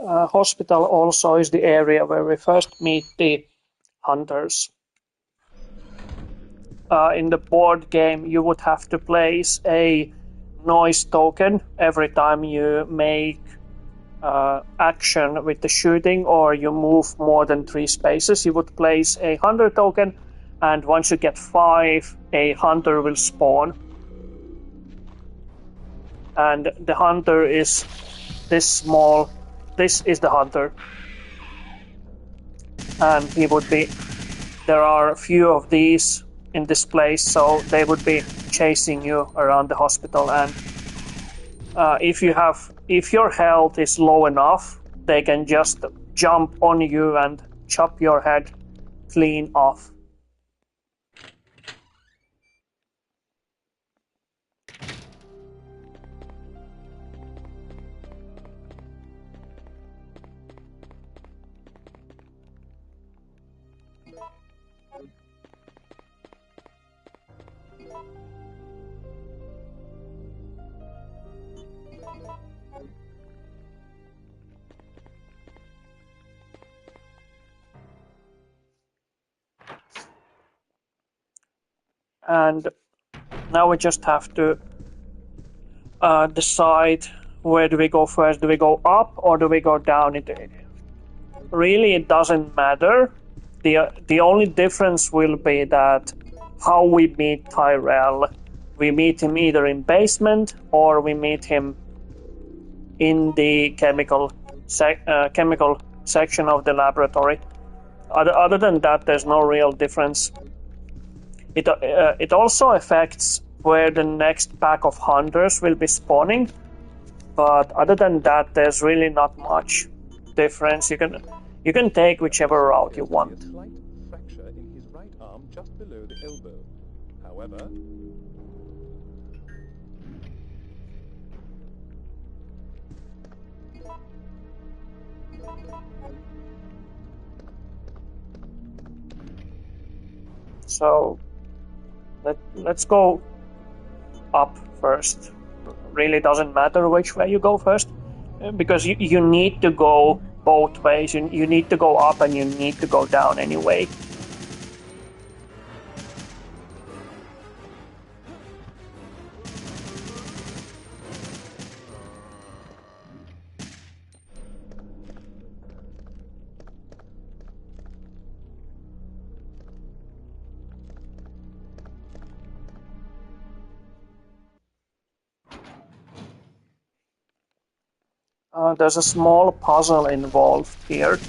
Hospital also is the area where we first meet the hunters. In the board game, you would have to place a noise token every time you make action with the shooting, or you move more than 3 spaces. You would place a hunter token, and once you get 5, a hunter will spawn. And the hunter is this small. This is the hunter, and he would be. There are a few of these in this place, so they would be chasing you around the hospital. And if your health is low enough, they can just jump on you and chop your head clean off. And now we just have to decide, where do we go first? Do we go up or do we go down? Really, it doesn't matter. The only difference will be that how we meet Tyrell. We meet him either in basement or we meet him in the chemical section of the laboratory. Other than that, there's no real difference. It also affects where the next pack of hunters will be spawning, but other than that, there's really not much difference. You can take whichever route you want. A slight fracture in his right arm just below the elbow. However, So let's go up first. Really doesn't matter which way you go first, because you need to go both ways. You need to go up and you need to go down anyway. There's a small puzzle involved here.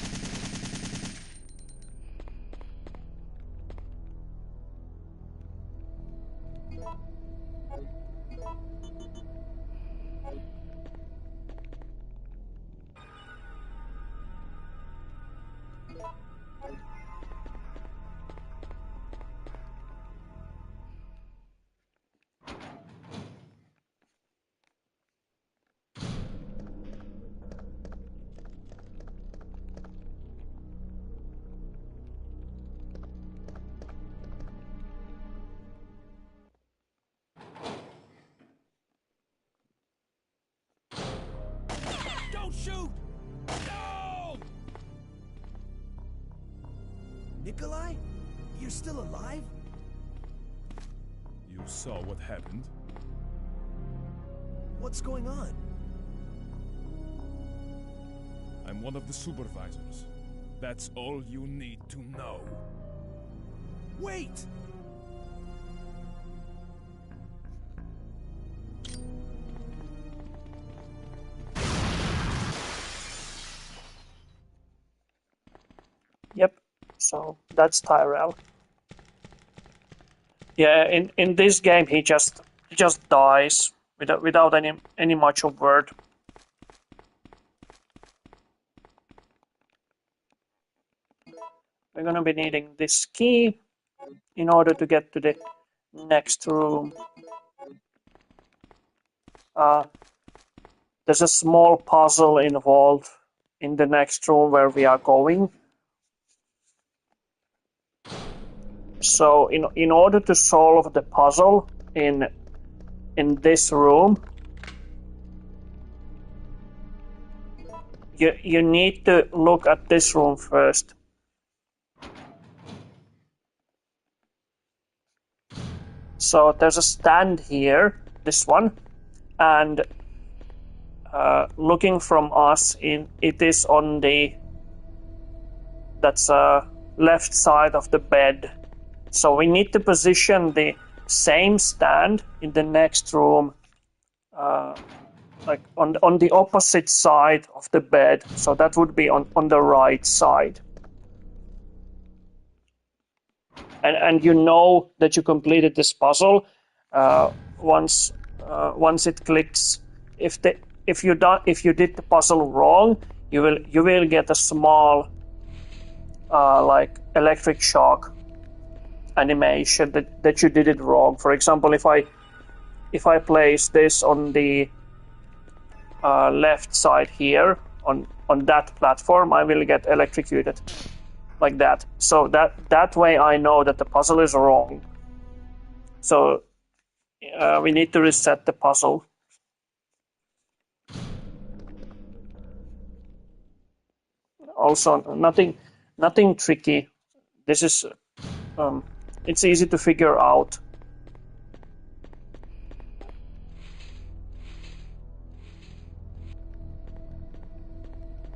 Don't shoot! No! Nikolai? You're still alive? You saw what happened? What's going on? I'm one of the supervisors. That's all you need to know. Wait! Yep. So that's Tyrell. Yeah, in this game he just dies without any much of word. We're gonna be needing this key in order to get to the next room. There's a small puzzle involved in the next room where we are going. So in order to solve the puzzle in this room, you need to look at this room first. So there's a stand here, this one, and looking from us, it is on the left side of the bed. So we need to position the same stand in the next room, like on the opposite side of the bed. So that would be on the right side. And you know that you completed this puzzle once it clicks. If you did the puzzle wrong, you will get a small like electric shock animation that you did it wrong. For example, if I place this on the left side here on that platform, I will get electrocuted like that. So that way I know that the puzzle is wrong. So we need to reset the puzzle. Also, nothing tricky. This is it's easy to figure out.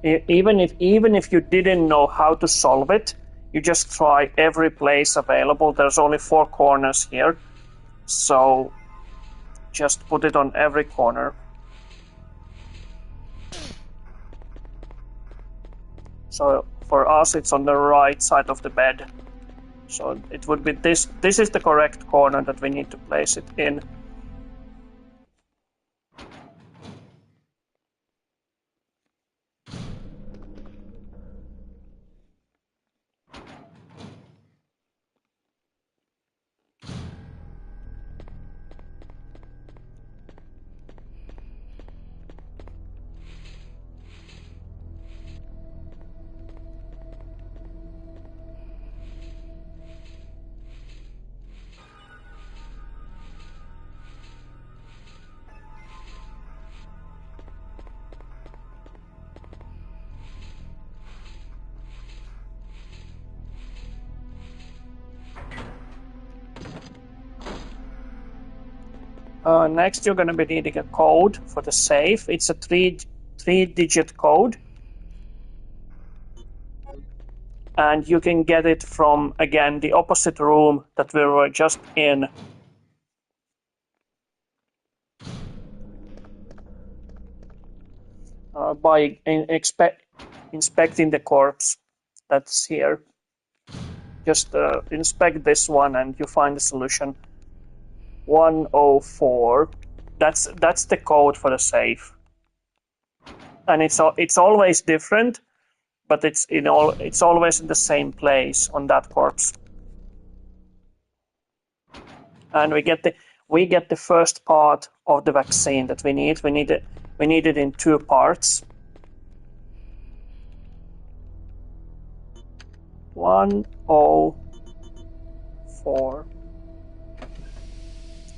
Even if you didn't know how to solve it, you just try every place available. There's only 4 corners here, so just put it on every corner. So for us, it's on the right side of the bed. So it would be this. This is the correct corner that we need to place it in. Next, you're going to be needing a code for the safe. It's a three-digit code. And you can get it from, again, the opposite room that we were just in. By inspecting the corpse that's here. Just inspect this one and you find the solution. 104. That's the code for the safe. And it's always different, but it's always in the same place on that corpse. And we get the first part of the vaccine that we need. We need it in 2 parts. 104.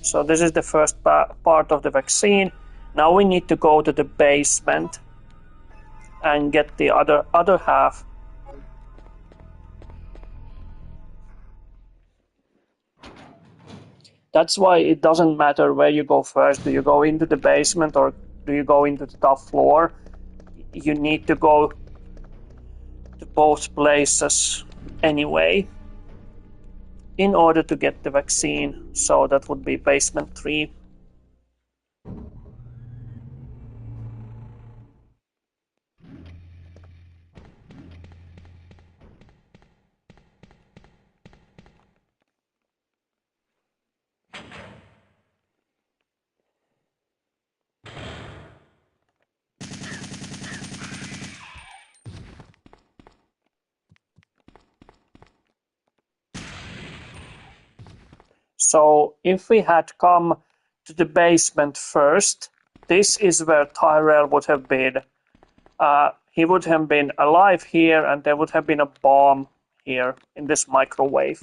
So this is the first part of the vaccine. Now we need to go to the basement and get the other half. That's why it doesn't matter where you go first. Do you go into the basement or do you go into the top floor? You need to go to both places anyway in order to get the vaccine. So that would be basement 3. So if we had come to the basement first, this is where Tyrell would have been. He would have been alive here, and there would have been a bomb here in this microwave.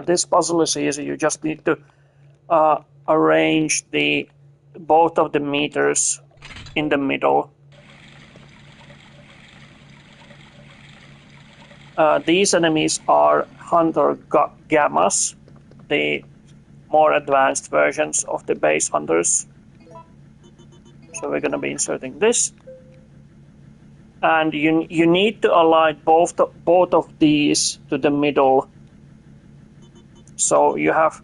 This puzzle is easy. You just need to arrange both of the meters in the middle. These enemies are Hunter Gammas, the more advanced versions of the base hunters. So we're going to be inserting this. And you need to align both of these to the middle. So you have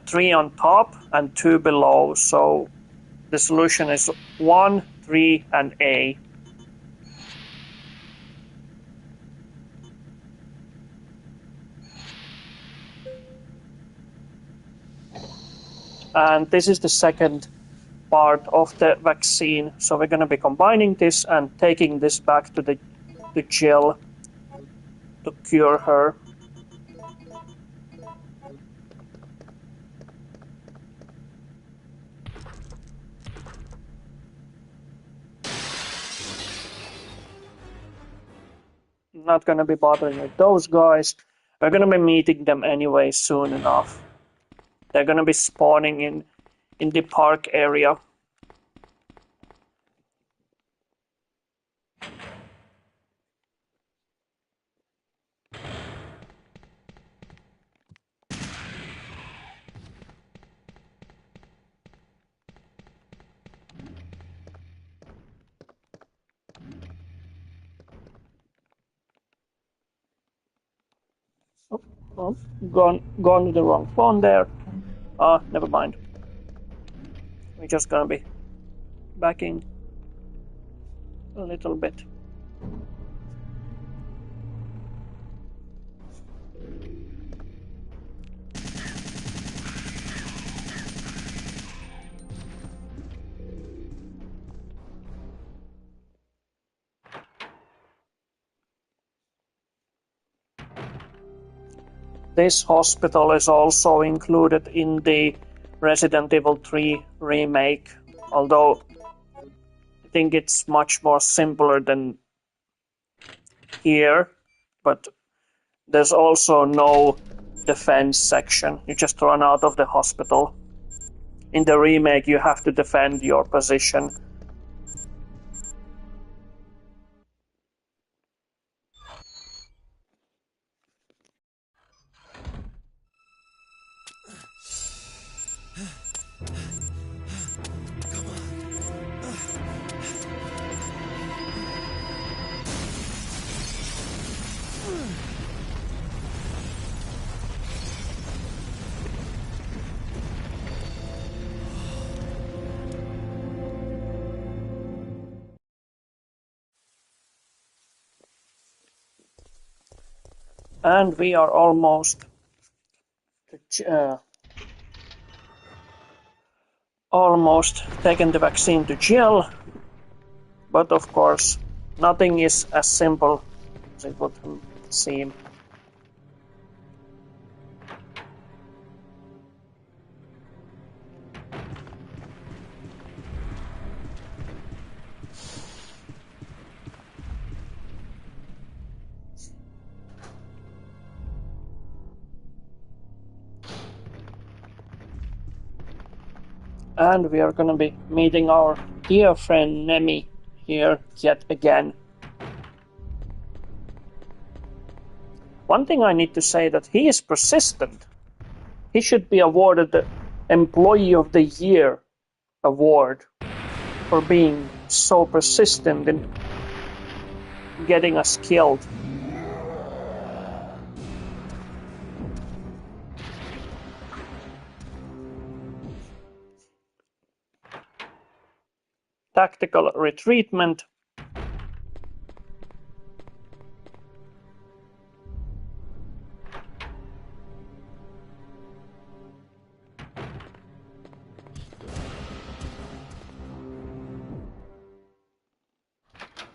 3 on top and 2 below. So the solution is 1, 3, and A. And this is the second part of the vaccine. So we're going to be combining this and taking this back to the Jill to cure her. Not going to be bothering with those guys. We're going to be meeting them anyway soon enough. They're going to be spawning in the park area. Oh, gone to the wrong phone there. Never mind. We're just gonna be backing a little bit. This hospital is also included in the Resident Evil 3 remake, although I think it's much more simpler than here, but there's also no defense section. You just run out of the hospital. In the remake, you have to defend your position. And we are almost taken the vaccine to Jill, but of course nothing is as simple as it would seem. And we are gonna be meeting our dear friend Nemi here yet again. One thing I need to say that he is persistent. He should be awarded the Employee of the Year award for being so persistent in getting us killed. Tactical retreatment.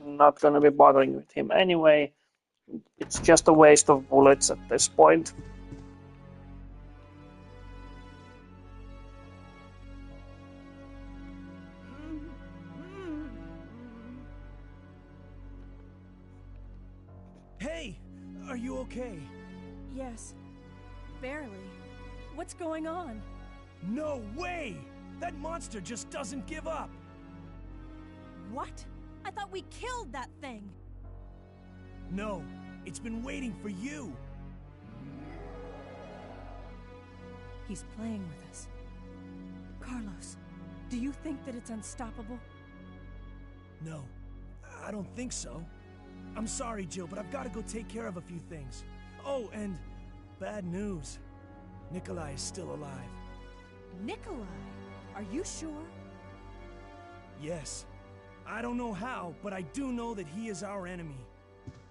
Not gonna be bothering with him anyway. It's just a waste of bullets at this point. Hey, are you okay? Yes. Barely. What's going on? No way! That monster just doesn't give up! What? I thought we killed that thing! No, it's been waiting for you! He's playing with us. Carlos, do you think that it's unstoppable? No, I don't think so. I'm sorry, Jill, but I've got to go take care of a few things. Oh, and bad news. Nikolai is still alive. Nikolai? Are you sure? Yes. I don't know how, but I do know that he is our enemy.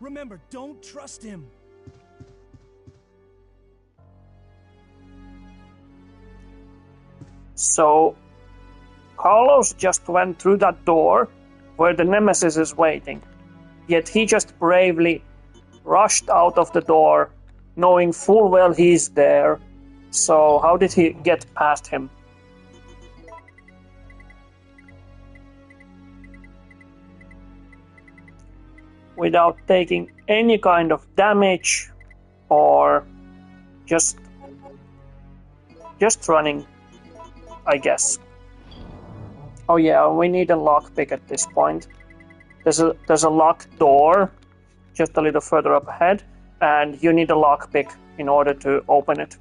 Remember, don't trust him. So, Carlos just went through that door where the Nemesis is waiting. Yet he just bravely rushed out of the door, knowing full well he's there. So how did he get past him? Without taking any kind of damage, or just running, I guess. Oh yeah, we need a lockpick at this point. There's a locked door just a little further up ahead, and you need a lockpick in order to open it.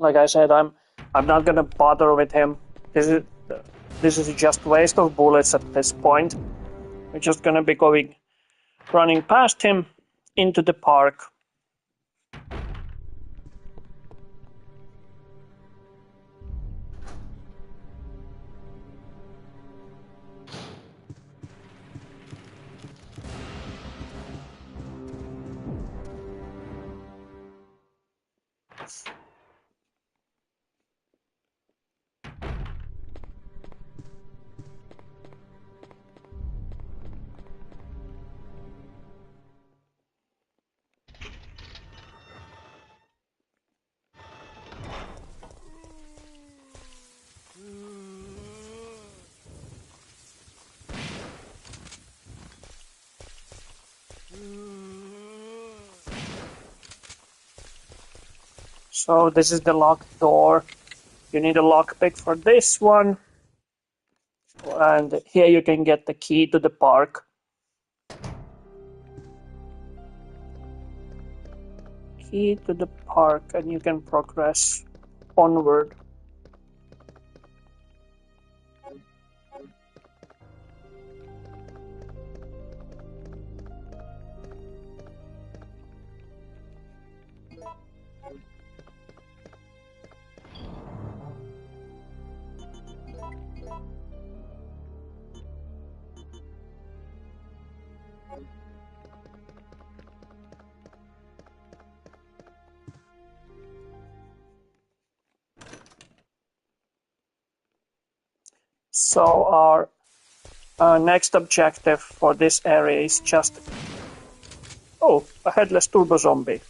Like I said, I'm not gonna bother with him. This is just waste of bullets at this point. We're just gonna be running past him into the park. So this is the locked door. You need a lockpick for this one. And here you can get the key to the park. Key to the park, and you can progress onward. So our next objective for this area is just... Oh, a headless turbo zombie.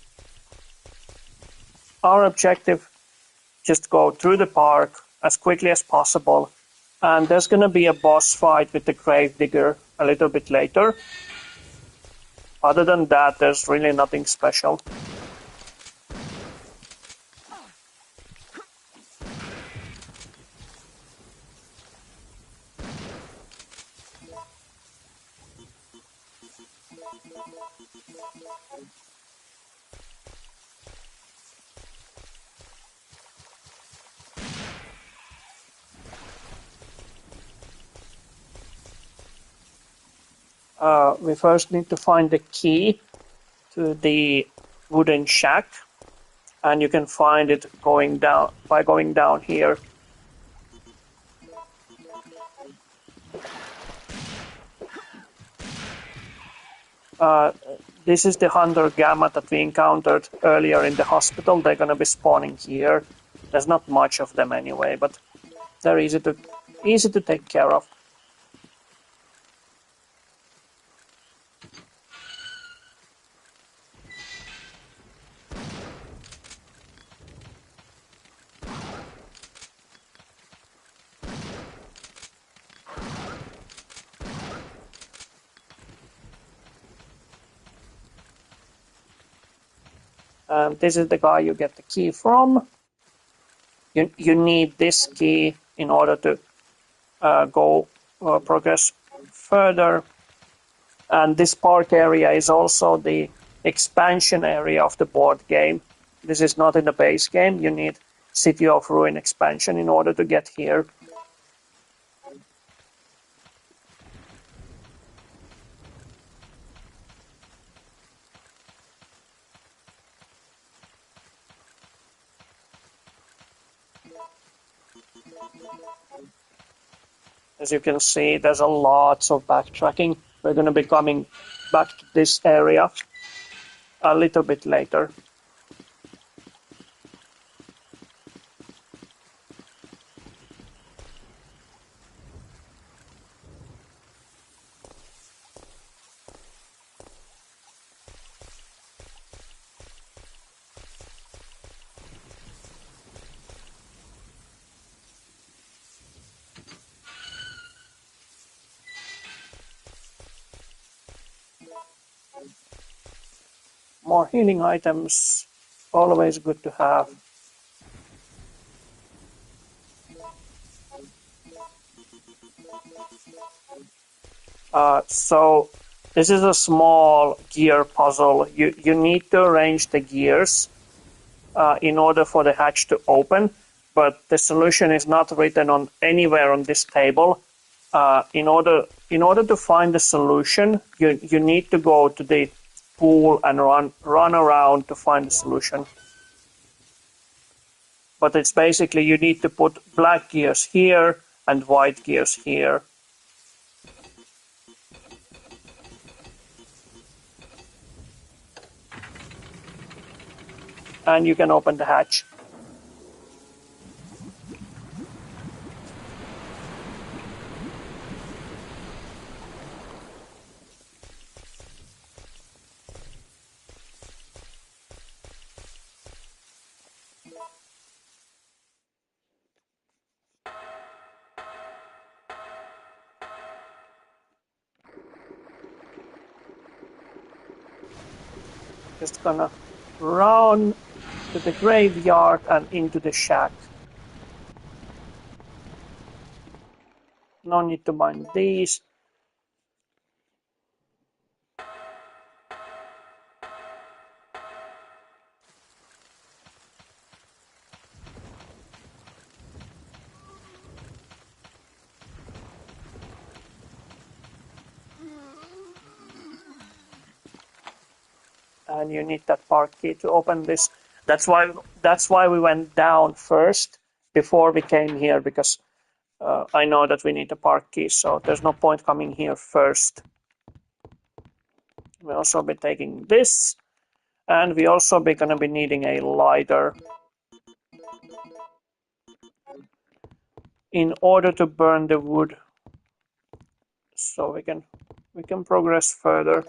Our objective, just go through the park as quickly as possible. And there's going to be a boss fight with the gravedigger a little bit later. Other than that, there's really nothing special. We first need to find the key to the wooden shack, and you can find it going down here. This is the hunter gamma that we encountered earlier in the hospital. They're going to be spawning here. There's not much of them anyway, but they're easy to take care of. This is the guy you get the key from. You need this key in order to progress further. And this park area is also the expansion area of the board game. This is not in the base game. You need City of Ruin expansion in order to get here. As you can see, there's a lot of backtracking. We're going to be coming back to this area a little bit later. More healing items, always good to have. So this is a small gear puzzle. You need to arrange the gears in order for the hatch to open, but the solution is not written on anywhere on this table. In order to find the solution, you need to go to the pool and run around to find the solution. But it's basically you need to put black gears here and white gears here. And you can open the hatch. Just gonna run to the graveyard and into the shack. No need to mine these. And you need that park key to open this. That's why we went down first before we came here, because I know that we need a park key, so there's no point coming here first. We'll also be taking this, and we also be gonna be needing a lighter in order to burn the wood, so we can progress further.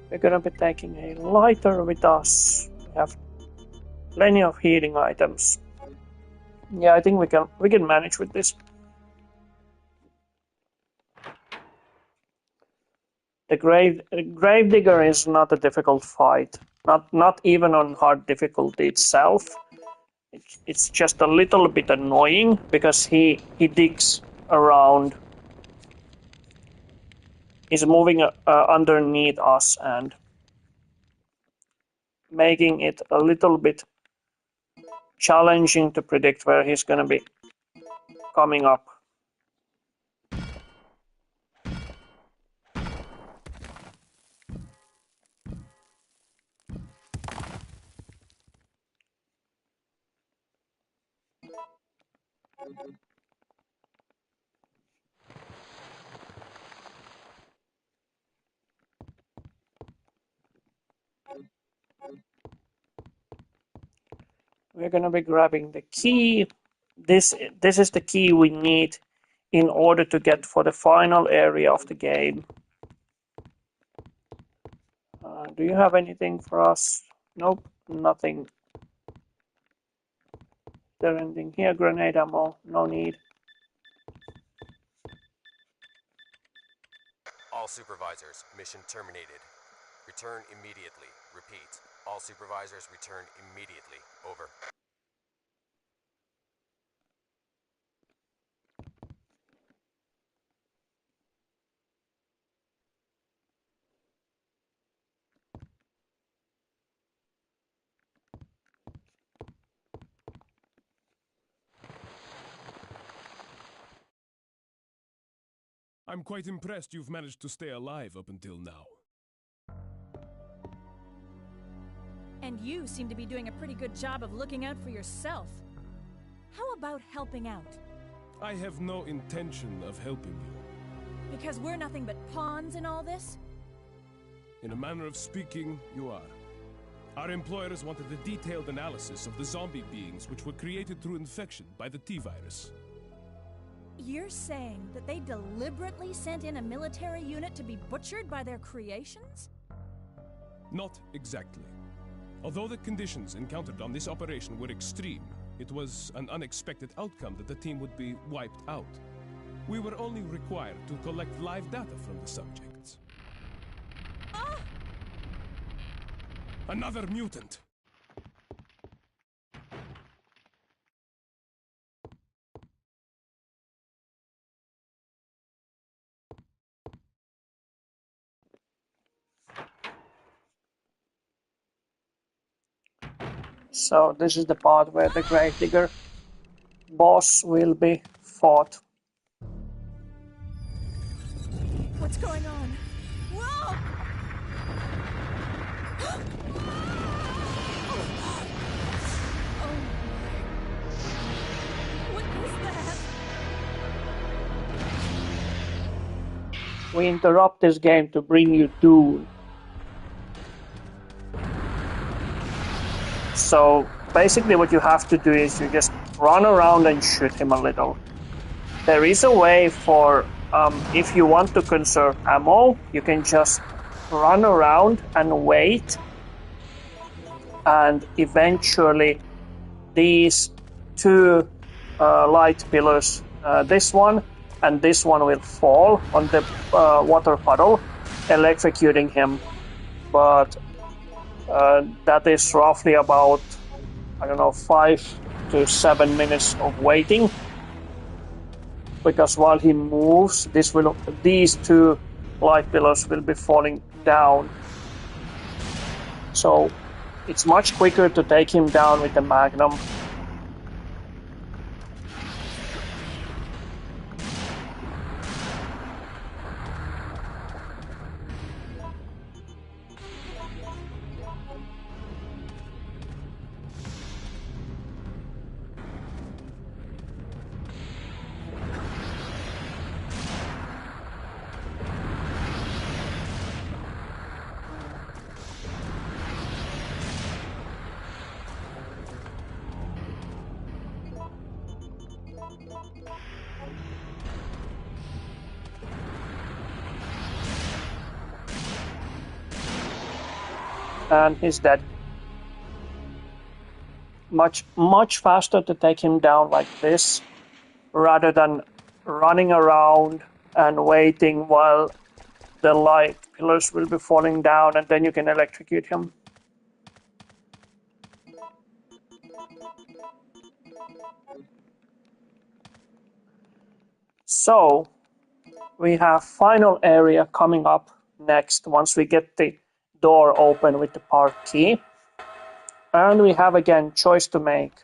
We're gonna be taking a lighter with us. We have plenty of healing items. Yeah, I think we can manage with this. The Gravedigger is not a difficult fight. Not even on hard difficulty itself. It's just a little bit annoying because he digs around. He's moving underneath us and making it a little bit challenging to predict where he's gonna be coming up. We're gonna be grabbing the key. This is the key we need in order to get for the final area of the game. Do you have anything for us? Nope, nothing. Is there anything here? Grenade ammo? No need. All supervisors, mission terminated. Return immediately. Repeat. All supervisors return immediately. Over. I'm quite impressed you've managed to stay alive up until now. And you seem to be doing a pretty good job of looking out for yourself. How about helping out? I have no intention of helping you. Because we're nothing but pawns in all this? In a manner of speaking, you are. Our employers wanted a detailed analysis of the zombie beings which were created through infection by the T-virus. You're saying that they deliberately sent in a military unit to be butchered by their creations? Not exactly. Although the conditions encountered on this operation were extreme, it was an unexpected outcome that the team would be wiped out. We were only required to collect live data from the subjects. Ah! Another mutant! So this is the part where the Gravedigger boss will be fought. What's going on? Whoa! we interrupt this game to bring you Dune. So basically what you have to do is you just run around and shoot him a little. There is a way for, if you want to conserve ammo, you can just run around and wait, and eventually these two light pillars, this one and this one, will fall on the water puddle, electrocuting him. But that is roughly about, I don't know, 5 to 7 minutes of waiting, because while he moves, these two light pillars will be falling down. So it's much quicker to take him down with the Magnum. And he's dead. Much faster to take him down like this, rather than running around and waiting while the light pillars will be falling down, and then you can electrocute him. So we have final area coming up next once we get the door open with the park key. And we have again choice to make.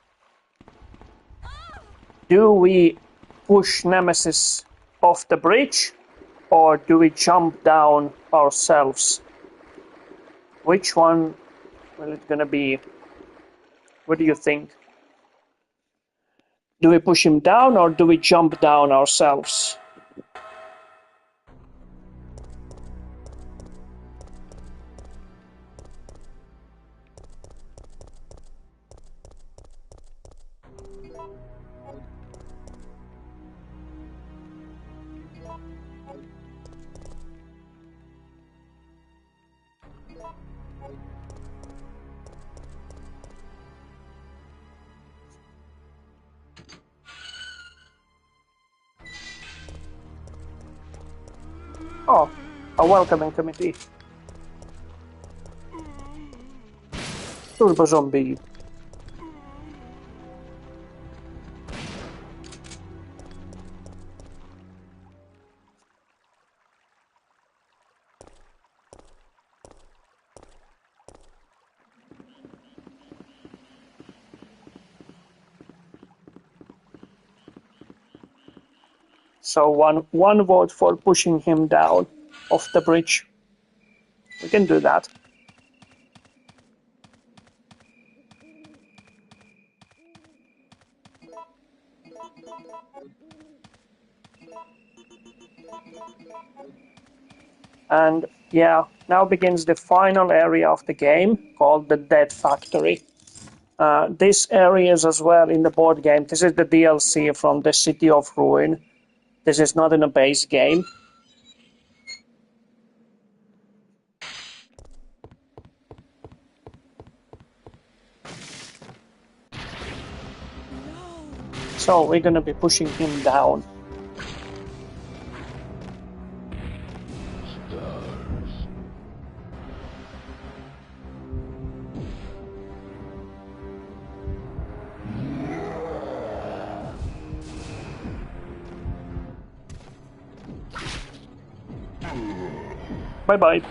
Do we push Nemesis off the bridge, or do we jump down ourselves? Which one will it gonna be? What do you think? Do we push him down, or do we jump down ourselves? Oh, a welcoming committee. Turbo zombie. So one vote for pushing him down off the bridge. We can do that. And yeah, now begins the final area of the game, called the Dead Factory. This area is as well in the board game. This is the DLC from the City of Ruin. This is not in a base game. So we're gonna be pushing him down. Bye-bye.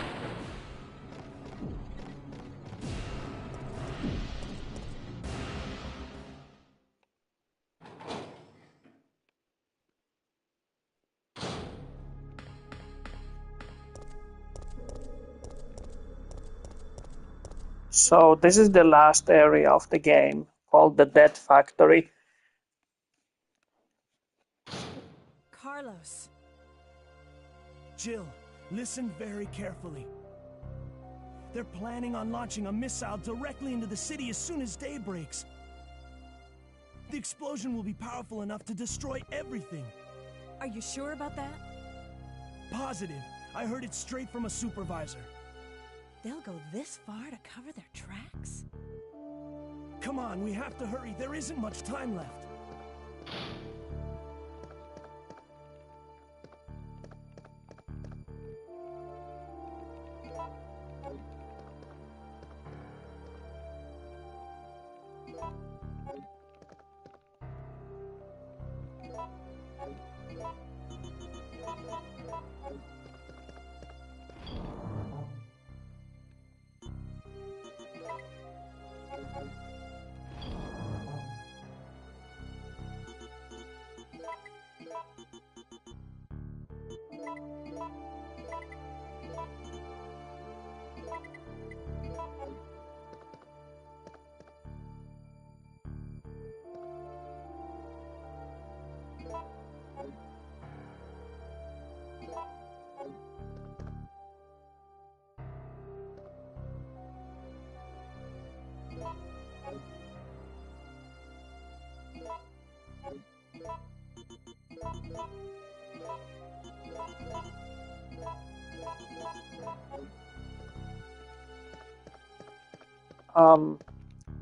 So this is the last area of the game, called the Dead Factory. Carlos. Jill, listen very carefully. They're planning on launching a missile directly into the city as soon as day breaks. The explosion will be powerful enough to destroy everything. Are you sure about that? Positive. I heard it straight from a supervisor. They'll go this far to cover their tracks? Come on, we have to hurry. There isn't much time left.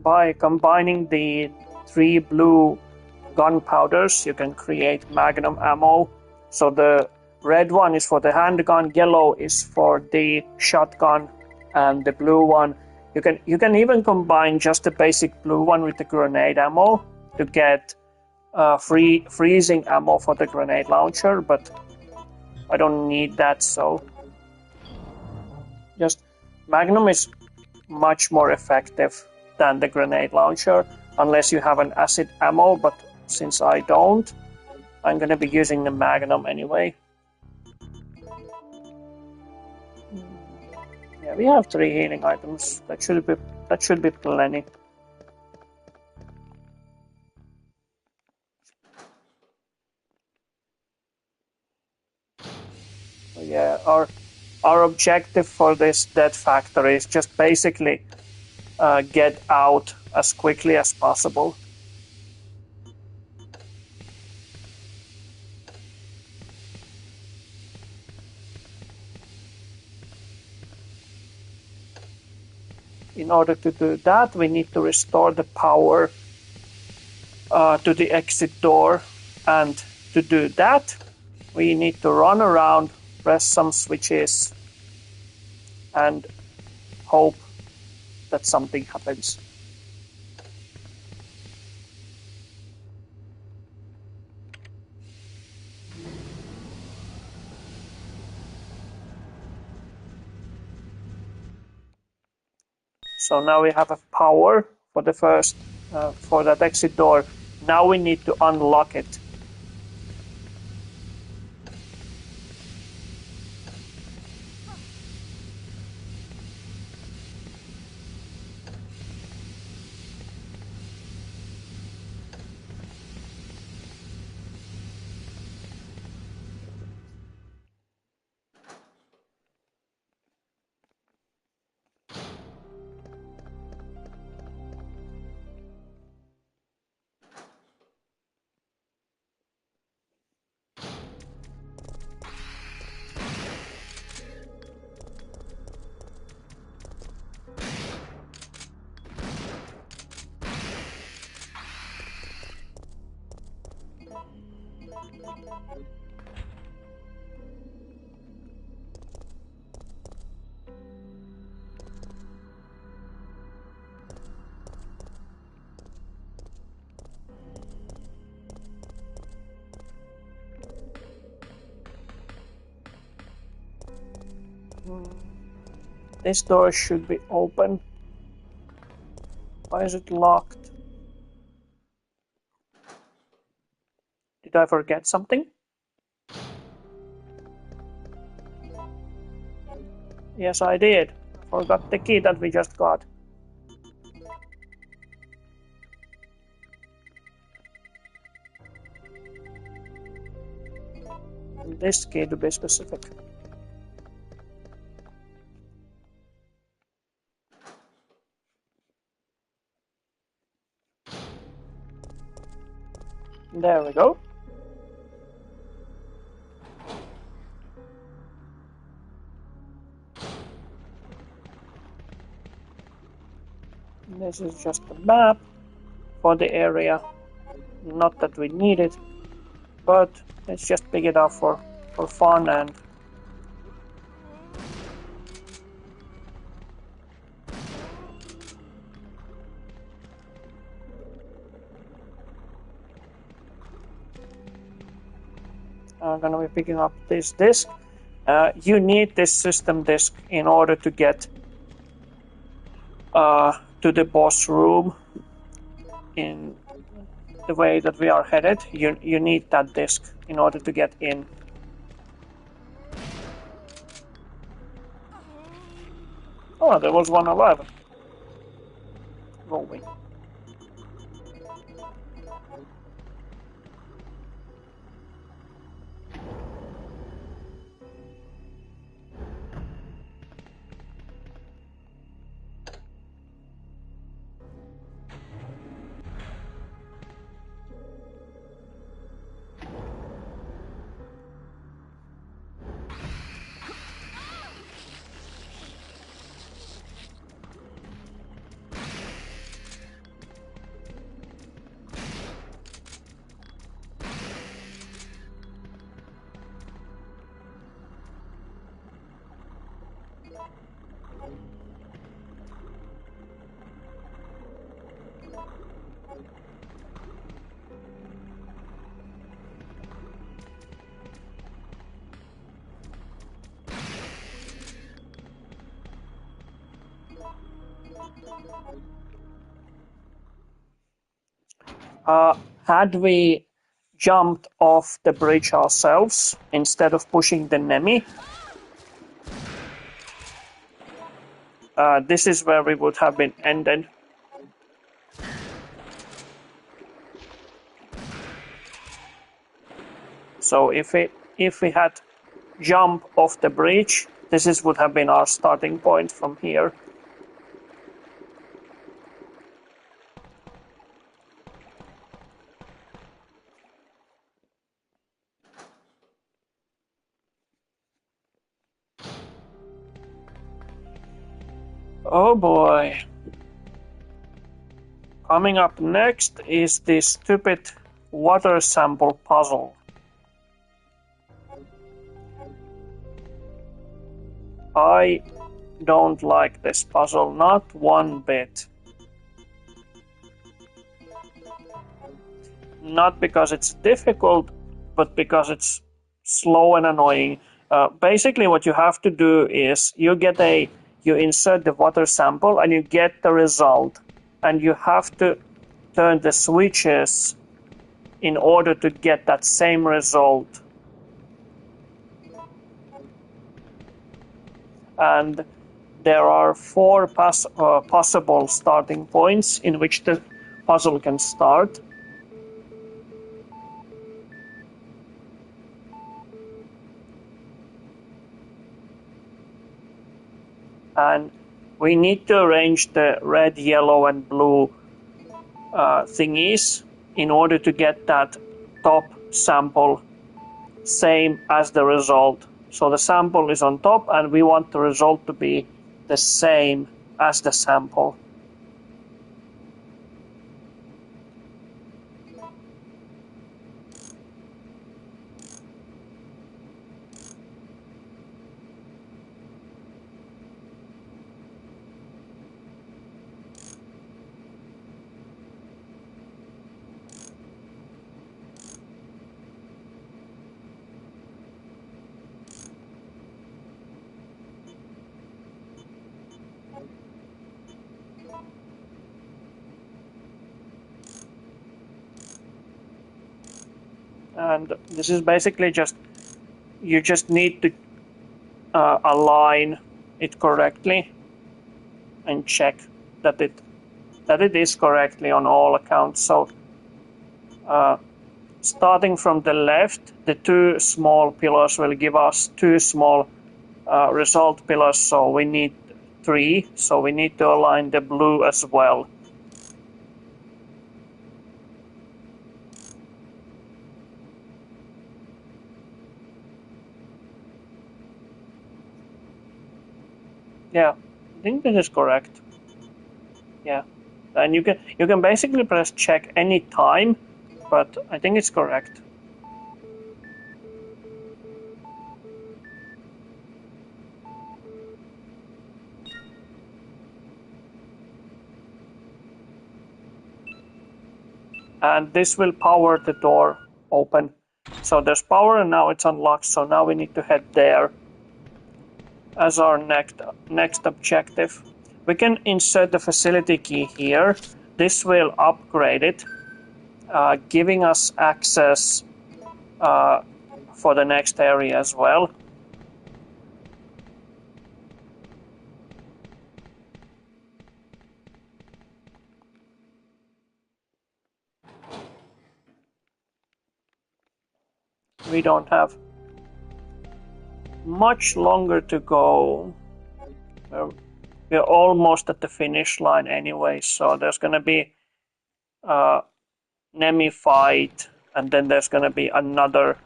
By combining the 3 blue gunpowders, you can create magnum ammo. So the red one is for the handgun, yellow is for the shotgun, and the blue one you can even combine just the basic blue one with the grenade ammo to get freezing ammo for the grenade launcher, but I don't need that, so just magnum is much more effective than the grenade launcher, unless you have an acid ammo, but since I don't, I'm gonna be using the magnum anyway. Yeah, we have 3 healing items. That should be plenty. So yeah, our objective for this dead factory is just basically get out as quickly as possible. In order to do that, we need to restore the power to the exit door, and to do that, we need to run around, press some switches, and hope that something happens. So now we have a power for the first, for that exit door. Now we need to unlock it. This door should be open. Why is it locked? Did I forget something? Yes, I did. Forgot the key that we just got. This key to be specific. There we go. This is just a map for the area. Not that we need it, but let's just pick it up for fun and I'm gonna be picking up this disc. You need this system disc in order to get to the boss room in the way that we are headed. You need that disc in order to get in. Oh, there was one alive. Rolling. Had we jumped off the bridge ourselves instead of pushing the Nemi, this is where we would have been ended. So if we had jumped off the bridge, this would have been our starting point from here. Oh boy. Coming up next is this stupid water sample puzzle. I don't like this puzzle, not one bit. Not because it's difficult, but because it's slow and annoying. Basically, what you have to do is you insert the water sample and you get the result, and you have to turn the switches in order to get that same result. And there are 4 possible starting points in which the puzzle can start. And we need to arrange the red, yellow, and blue thingies in order to get that top sample same as the result. So the sample is on top and we want the result to be the same as the sample. And this is basically you just need to align it correctly and check that it is correctly on all accounts. So starting from the left, the 2 small pillars will give us 2 small result pillars, so we need 3, so we need to align the blue as well. Yeah, I think this is correct. Yeah, and you can basically press check any time, but I think it's correct. And this will power the door open. So there's power and now it's unlocked, so now we need to head there as our next objective. We can insert the facility key here. This will upgrade it, giving us access for the next area as well. We don't have much longer to go. We're almost at the finish line anyway, so there's going to be a Nemi fight, and then there's going to be another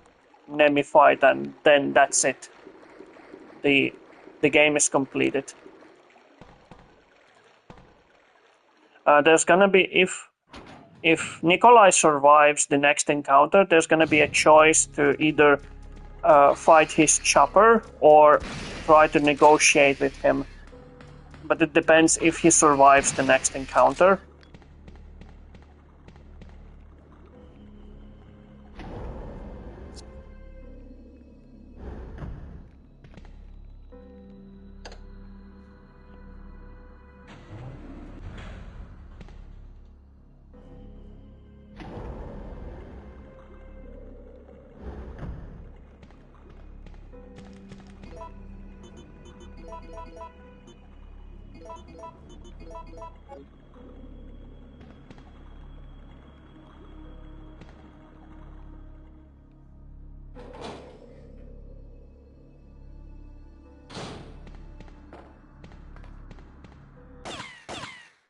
Nemi fight, and then that's it. The game is completed. There's going to be, if Nikolai survives the next encounter, there's going to be a choice to either fight his chopper or try to negotiate with him. But it depends if he survives the next encounter.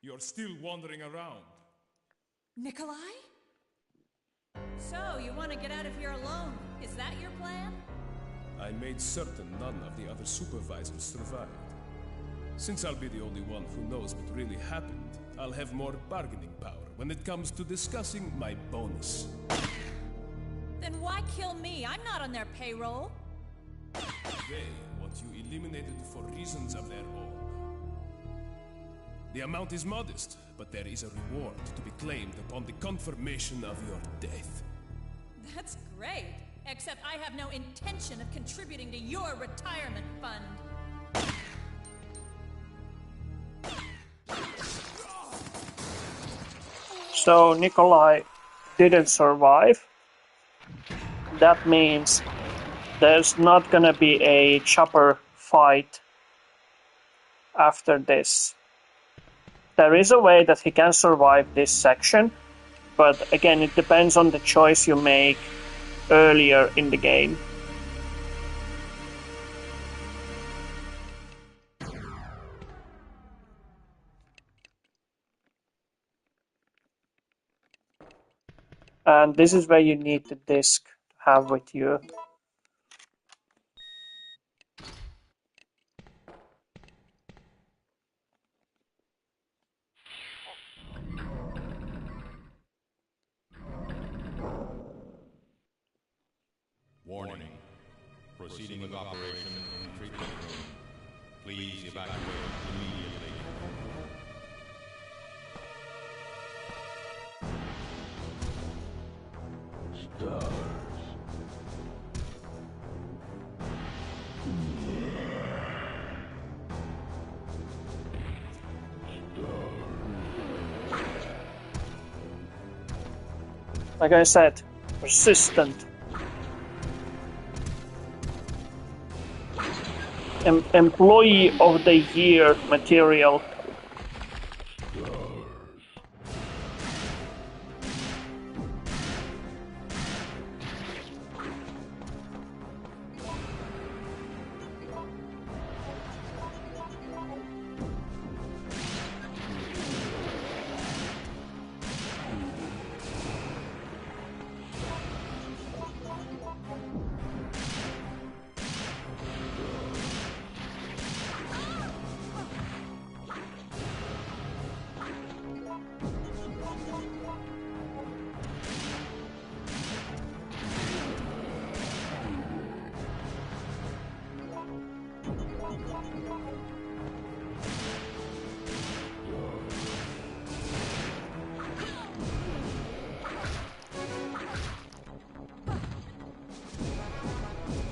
You're still wandering around. Nikolai? So, you want to get out of here alone? Is that your plan? I made certain none of the other supervisors survived. Since I'll be the only one who knows what really happened, I'll have more bargaining power when it comes to discussing my bonus. Then why kill me? I'm not on their payroll. They want you eliminated for reasons of their own. The amount is modest, but there is a reward to be claimed upon the confirmation of your death. That's great. Except I have no intention of contributing to your retirement fund. So Nikolai didn't survive. That means there's not gonna be a chopper fight after this. There is a way that he can survive this section, but again, it depends on the choice you make earlier in the game. And this is where you need the disc to have with you. Warning. Proceeding with operation in the treatment room. Please evacuate immediately. Stars. Like I said, persistent. Employee of the Year material.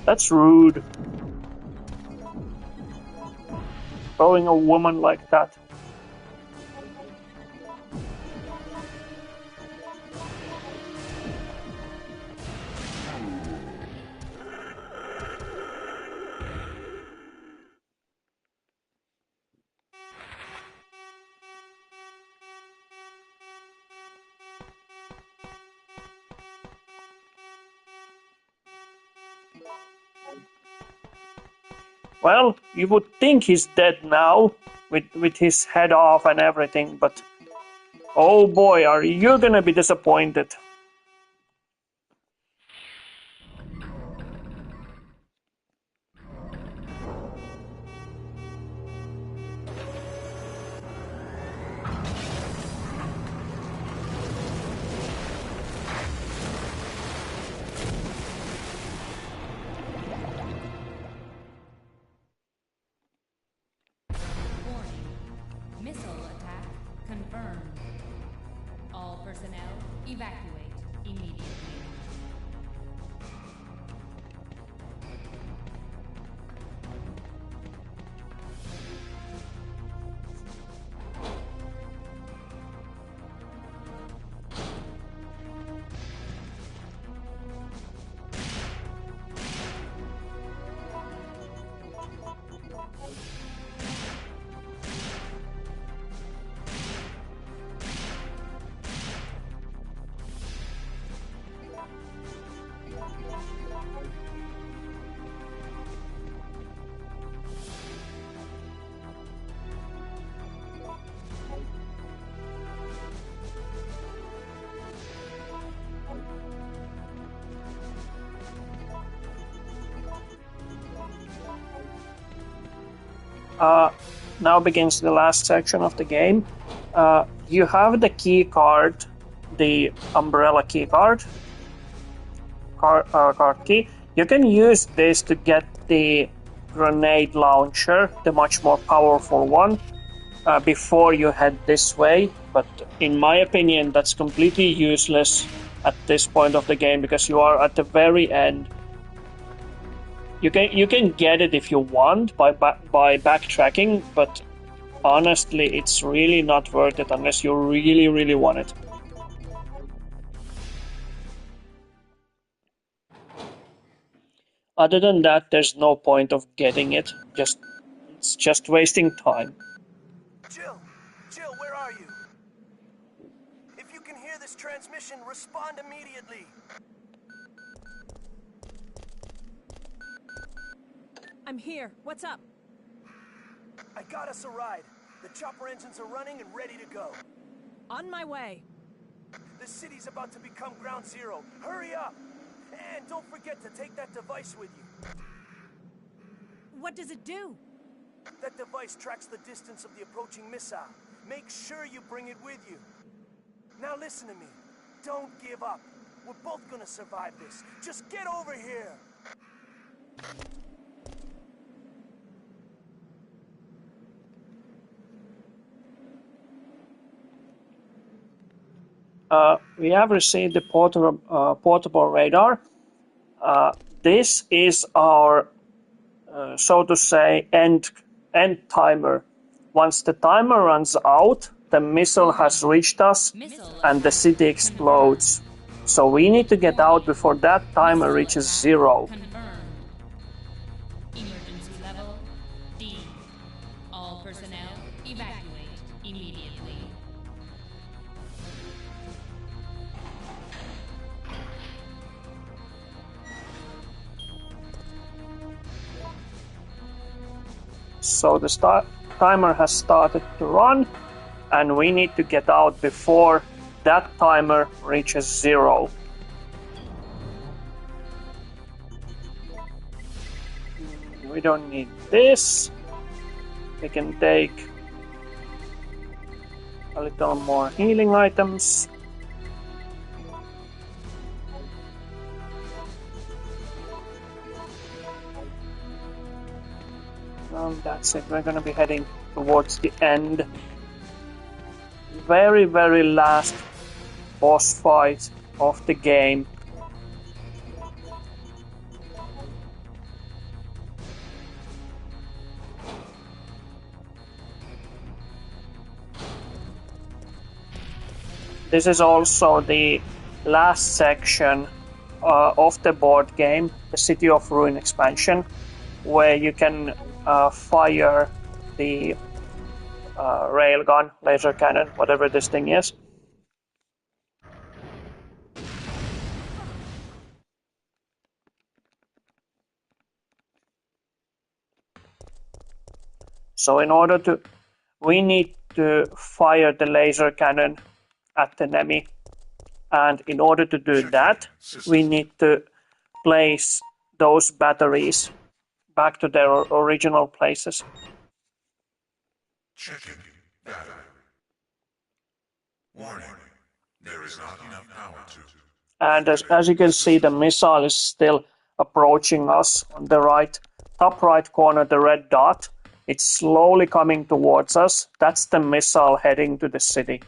That's rude. Throwing a woman like that. Well, you would think he's dead now, with his head off and everything, but oh boy, are you gonna be disappointed. Missile attack confirmed. All personnel evacuate immediately. Now begins the last section of the game. You have the key card, the umbrella key card, card key. You can use this to get the grenade launcher, the much more powerful one, before you head this way. But in my opinion, that's completely useless at this point of the game because you are at the very end. You can get it if you want by backtracking, but honestly, it's really not worth it unless you really want it. Other than that, there's no point of getting it. It's just wasting time. Jill, where are you? If you can hear this transmission, respond immediately. I'm here. What's up? I got us a ride. The chopper engines are running and ready to go. On my way. The city's about to become ground zero. Hurry up! And don't forget to take that device with you. What does it do? That device tracks the distance of the approaching missile. Make sure you bring it with you. Now listen to me. Don't give up. We're both gonna survive this. Just get over here! We have received the portable radar. This is our, so to say, end timer. Once the timer runs out, the missile has reached us and the city explodes. So we need to get out before that timer reaches zero. Emergency level D. All personnel evacuate immediately. So the timer has started to run, and we need to get out before that timer reaches zero. We don't need this. We can take a little more healing items. That's it. We're gonna be heading towards the end. Very, very last boss fight of the game. This is also the last section of the board game, the City of Ruin expansion, where you can fire the railgun, laser cannon, whatever this thing is. So we need to fire the laser cannon at the enemy, and in order to do that, we need to place those batteries back to their original places. Checking battery. Warning, there is not enough power to... And as you can see, the missile is still approaching us on the right, top right corner, the red dot. It's slowly coming towards us. That's the missile heading to the city.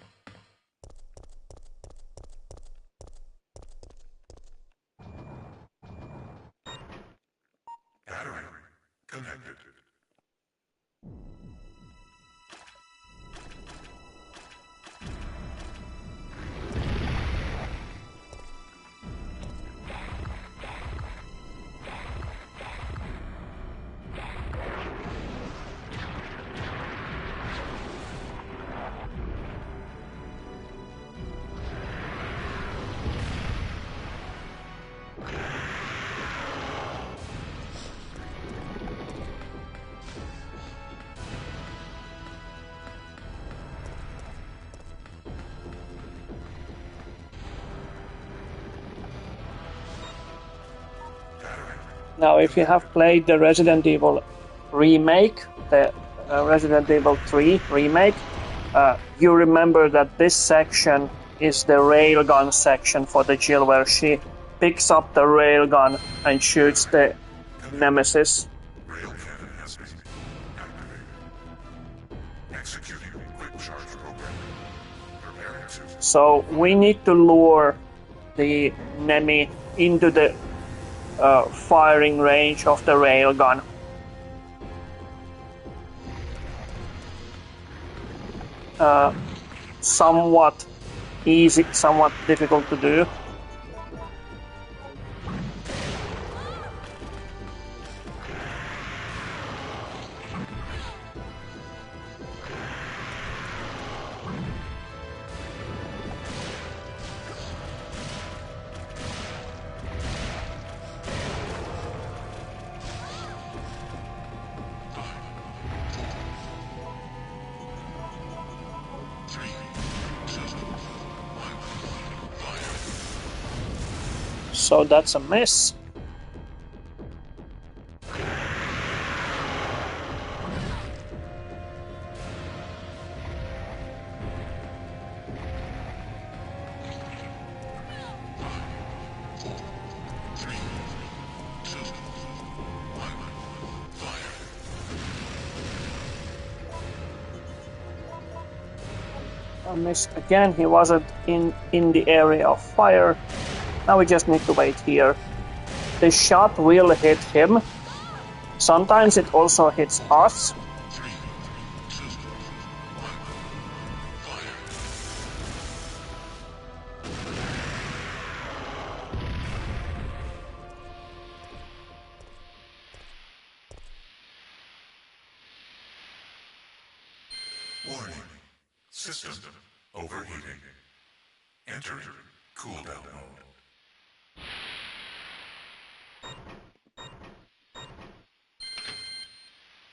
Battery connected. Now, if you have played the Resident Evil remake, the Resident Evil 3 remake, you remember that this section is the railgun section for the Jill, where she picks up the railgun and shoots the nemesis. Rail cannon has been activated. Executing quick charge program. Preparing to... So we need to lure the enemy into the firing range of the railgun. Somewhat easy, somewhat difficult to do. So that's a miss. A miss again. He wasn't in the area of fire. Now we just need to wait here. The shot will hit him. Sometimes it also hits us. Warning. System overheating. Entering cooldown mode.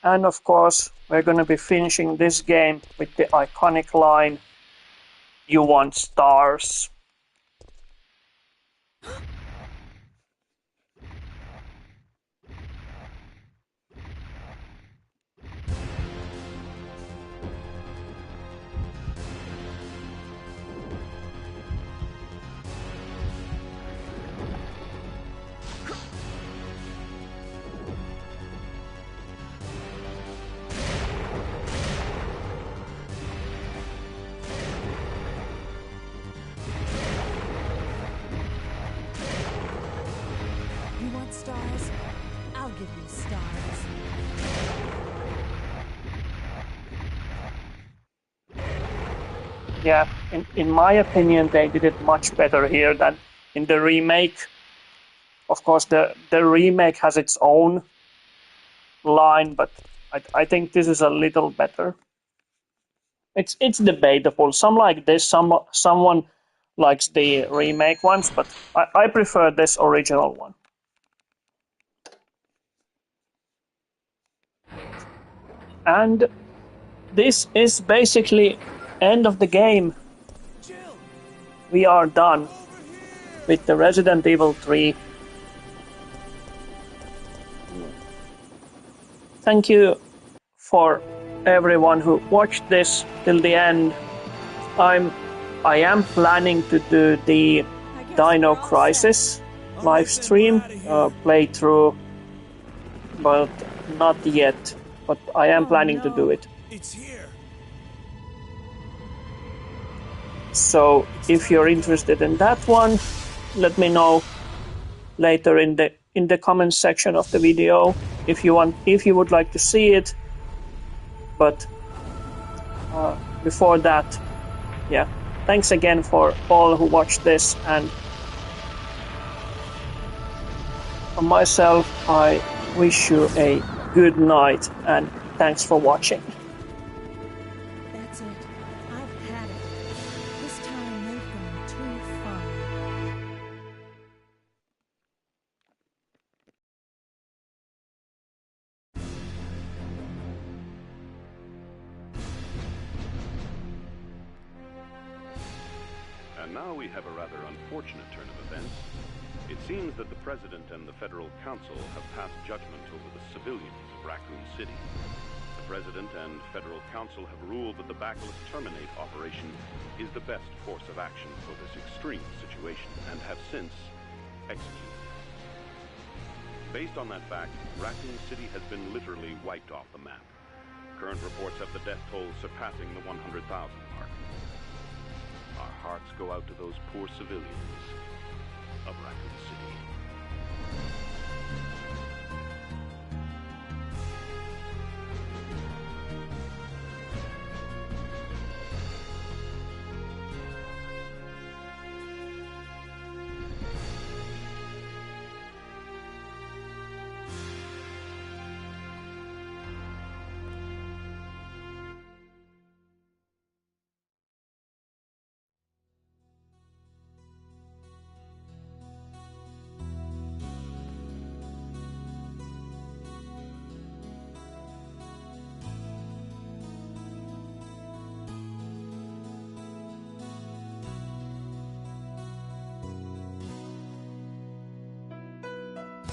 And of course, we're going to be finishing this game with the iconic line, "You want stars." Yeah, in my opinion, they did it much better here than in the remake. Of course, the remake has its own line, but I think this is a little better. It's debatable. Some like this, someone likes the remake ones, but I prefer this original one. And this is basically end of the game. Jill, We are done over here! with the Resident Evil 3. Thank you for everyone who watched this till the end. I am planning to do the Dino Crisis live stream playthrough, but not yet. But I am planning to do it. It's here. So if you're interested in that one, let me know later in the comment section of the video if you would like to see it. But before that, yeah, thanks again for all who watched this, and from myself, I wish you a good night and thanks for watching. That's it. I've had it. This time they've gone too far. And now we have a rather unfortunate turn of events. It seems that the President and the Federal Council have passed judgment over the civilians of Raccoon City. The President and Federal Council have ruled that the Bacillus Terminate operation is the best course of action for this extreme situation, and have since executed. Based on that fact, Raccoon City has been literally wiped off the map. Current reports have the death toll surpassing the 100,000 mark. Our hearts go out to those poor civilians of Raccoon City.